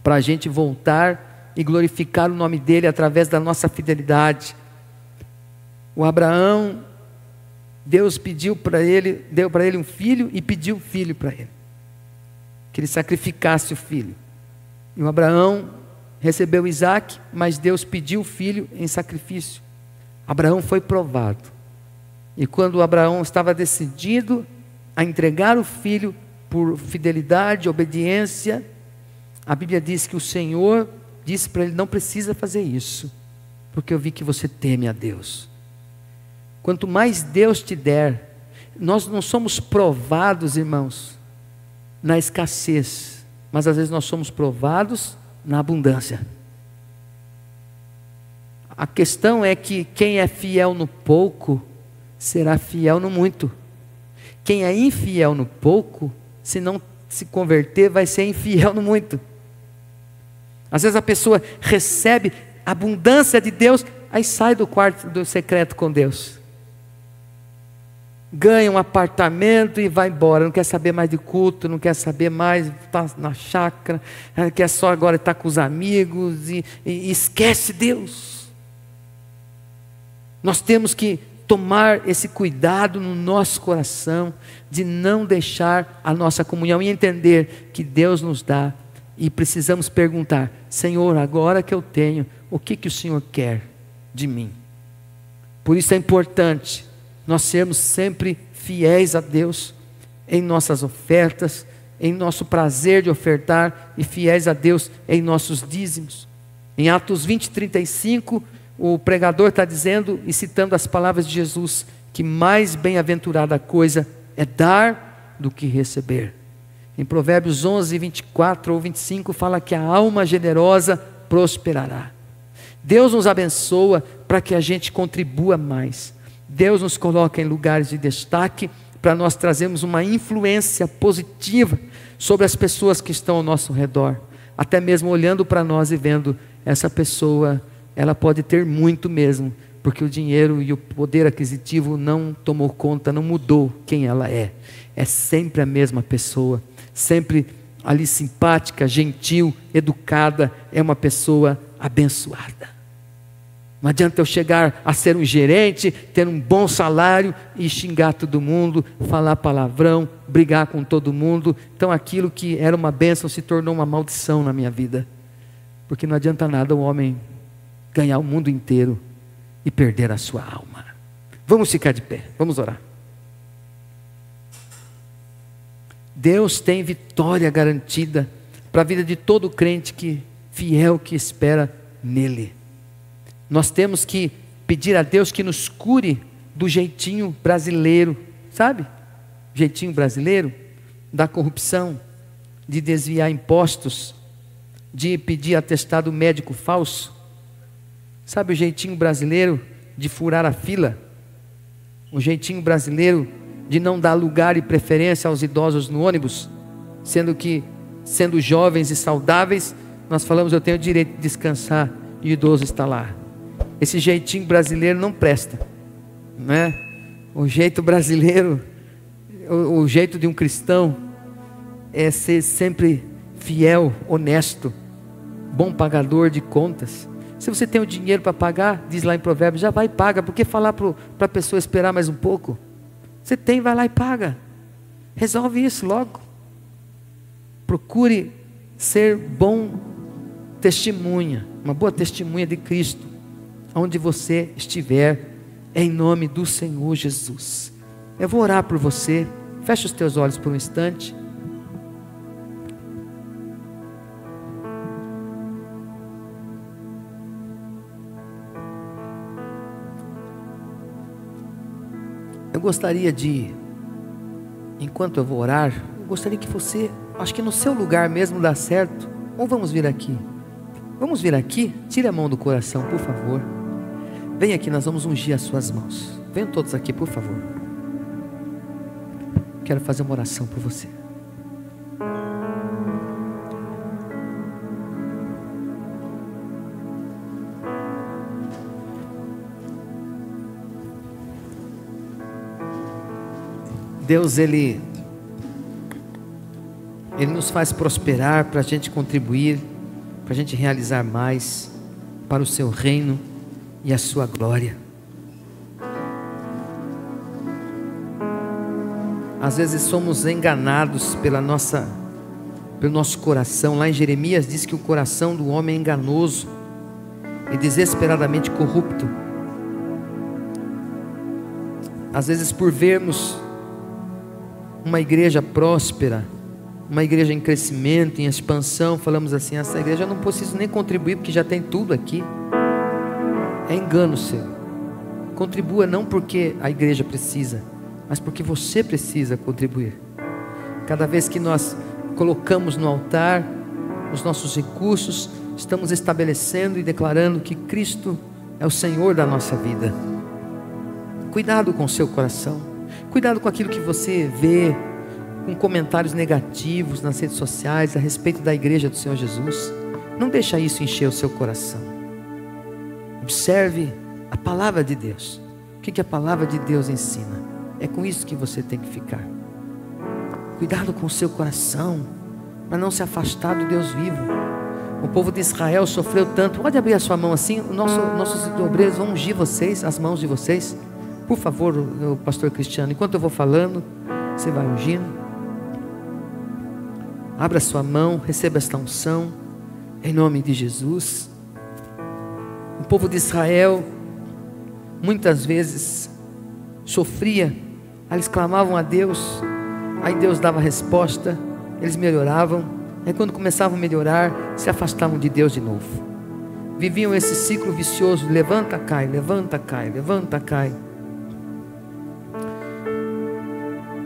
para a gente voltar e glorificar o nome dEle através da nossa fidelidade. O Abraão, Deus pediu para ele, deu para ele um filho e pediu um filho para ele, que ele sacrificasse o filho. E o Abraão recebeu Isaac, mas Deus pediu o filho em sacrifício. Abraão foi provado. E quando Abraão estava decidido a entregar o filho por fidelidade, obediência, a Bíblia diz que o Senhor disse para ele: não precisa fazer isso, porque eu vi que você teme a Deus. Quanto mais Deus te der, nós não somos provados, irmãos, na escassez, mas às vezes nós somos provados na abundância. A questão é que quem é fiel no pouco, será fiel no muito. Quem é infiel no pouco, se não se converter, vai ser infiel no muito. Às vezes a pessoa recebe a abundância de Deus, aí sai do quarto do secreto com Deus, ganha um apartamento e vai embora, não quer saber mais de culto, não quer saber mais, está na chácara, quer só agora estar com os amigos e esquece Deus. Nós temos que tomar esse cuidado no nosso coração, de não deixar a nossa comunhão e entender que Deus nos dá, e precisamos perguntar: Senhor, agora que eu tenho, o que o Senhor quer de mim? Por isso é importante nós sermos sempre fiéis a Deus em nossas ofertas, em nosso prazer de ofertar, e fiéis a Deus em nossos dízimos. Em Atos 20:35, o pregador está dizendo e citando as palavras de Jesus, que mais bem-aventurada coisa é dar do que receber. Em Provérbios 11:24 ou 25 fala que a alma generosa prosperará. Deus nos abençoa para que a gente contribua mais. Deus nos coloca em lugares de destaque para nós trazermos uma influência positiva sobre as pessoas que estão ao nosso redor, até mesmo olhando para nós e vendo: essa pessoa, ela pode ter muito mesmo, porque o dinheiro e o poder aquisitivo não tomou conta, não mudou quem ela é. É sempre a mesma pessoa, sempre ali simpática, gentil, educada, é uma pessoa abençoada. Não adianta eu chegar a ser um gerente, ter um bom salário e xingar todo mundo, falar palavrão, brigar com todo mundo. Então aquilo que era uma bênção se tornou uma maldição na minha vida. Porque não adianta nada o homem ganhar o mundo inteiro e perder a sua alma. Vamos ficar de pé, vamos orar. Deus tem vitória garantida para a vida de todo crente fiel que espera nele. Nós temos que pedir a Deus que nos cure do jeitinho brasileiro, sabe? Jeitinho brasileiro, da corrupção, de desviar impostos, de pedir atestado médico falso. Sabe o jeitinho brasileiro de furar a fila? O jeitinho brasileiro de não dar lugar e preferência aos idosos no ônibus, sendo que, sendo jovens e saudáveis, nós falamos: eu tenho o direito de descansar, e o idoso está lá. Esse jeitinho brasileiro não presta, né? O jeito brasileiro, o jeito de um cristão é ser sempre fiel, honesto, bom pagador de contas. Se você tem o dinheiro para pagar, diz lá em Provérbios, já vai e paga. Por que falar para a pessoa esperar mais um pouco? Você tem, vai lá e paga. Resolve isso logo. Procure ser bom testemunha, uma boa testemunha de Cristo, onde você estiver, em nome do Senhor Jesus. Eu vou orar por você. Feche os teus olhos por um instante. Eu gostaria de, enquanto eu vou orar, eu gostaria que você, acho que no seu lugar mesmo dá certo, ou vamos vir aqui. Vamos vir aqui, tire a mão do coração, por favor. Vem aqui, nós vamos ungir as suas mãos. Venham todos aqui, por favor. Quero fazer uma oração por você. Deus, Ele nos faz prosperar para a gente contribuir, para a gente realizar mais para o seu reino e a sua glória. Às vezes somos enganados pelo nosso coração. Lá em Jeremias diz que o coração do homem é enganoso e desesperadamente corrupto. Às vezes, por vermos uma igreja próspera, uma igreja em crescimento, em expansão, falamos assim: essa igreja eu não preciso nem contribuir porque já tem tudo aqui. É engano seu. Contribua não porque a igreja precisa, mas porque você precisa contribuir. Cada vez que nós colocamos no altar os nossos recursos, estamos estabelecendo e declarando que Cristo é o Senhor da nossa vida. Cuidado com o seu coração, cuidado com aquilo que você vê, com comentários negativos nas redes sociais a respeito da igreja do Senhor Jesus. Não deixa isso encher o seu coração. Observe a palavra de Deus. O que a palavra de Deus ensina? É com isso que você tem que ficar. Cuidado com o seu coração, para não se afastar do Deus vivo. O povo de Israel sofreu tanto. Pode abrir a sua mão assim. Nossos obreiros vão ungir vocês, as mãos de vocês. Por favor, o pastor Cristiano, enquanto eu vou falando, você vai ungindo. Abra a sua mão, receba esta unção, em nome de Jesus. O povo de Israel, muitas vezes, sofria. Eles clamavam a Deus, aí Deus dava resposta, eles melhoravam. Aí quando começavam a melhorar, se afastavam de Deus de novo. Viviam esse ciclo vicioso: levanta, cai, levanta, cai, levanta, cai.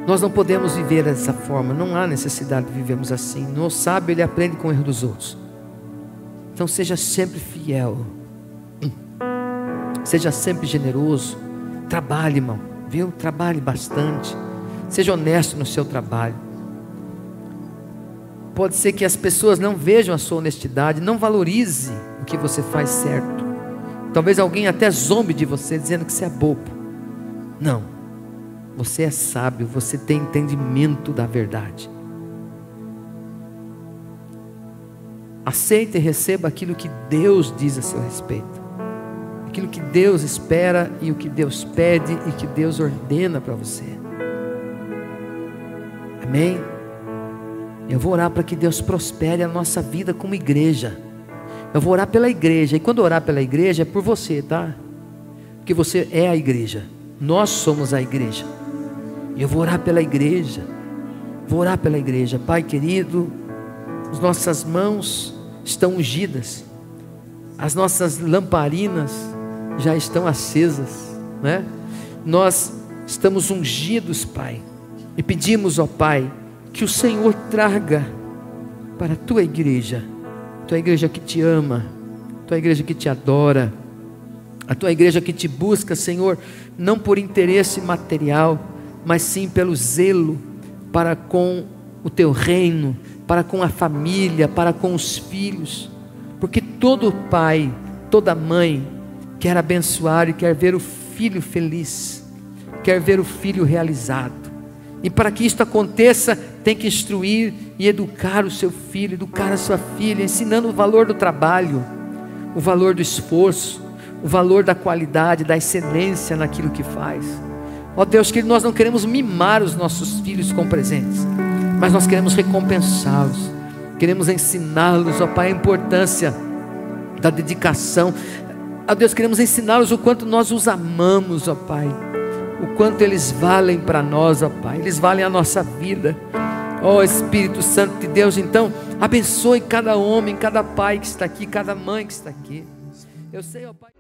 Nós não podemos viver dessa forma, não há necessidade de vivermos assim. O sábio, ele aprende com o erro dos outros. Então seja sempre fiel, seja sempre generoso, trabalhe, irmão, viu? Trabalhe bastante, seja honesto no seu trabalho. Pode ser que as pessoas não vejam a sua honestidade, não valorize o que você faz certo. Talvez alguém até zombe de você, dizendo que você é bobo. Não. Você é sábio, você tem entendimento da verdade. Aceite e receba aquilo que Deus diz a seu respeito, aquilo que Deus espera e o que Deus pede e que Deus ordena para você. Amém? Eu vou orar para que Deus prospere a nossa vida como igreja. Eu vou orar pela igreja, e quando orar pela igreja é por você, tá? Porque você é a igreja, nós somos a igreja. E eu vou orar pela igreja, vou orar pela igreja. Pai querido, as nossas mãos estão ungidas, as nossas lamparinas já estão acesas, né? Nós estamos ungidos, Pai, e pedimos, ó Pai, que o Senhor traga para a tua igreja que te ama, tua igreja que te adora, a tua igreja que te busca, Senhor, não por interesse material, mas sim pelo zelo para com o teu reino, para com a família, para com os filhos. Porque todo pai, toda mãe quer abençoar e quer ver o filho feliz, quer ver o filho realizado. E para que isto aconteça, tem que instruir e educar o seu filho, educar a sua filha, ensinando o valor do trabalho, o valor do esforço, o valor da qualidade, da excelência naquilo que faz. Ó Deus, que nós não queremos mimar os nossos filhos com presentes, mas nós queremos recompensá-los, queremos ensiná-los, ó Pai, a importância da dedicação. Ó Deus, queremos ensiná-los o quanto nós os amamos, ó Pai, o quanto eles valem para nós, ó Pai, eles valem a nossa vida. Ó Espírito Santo de Deus, então, abençoe cada homem, cada pai que está aqui, cada mãe que está aqui. Eu sei, ó Pai.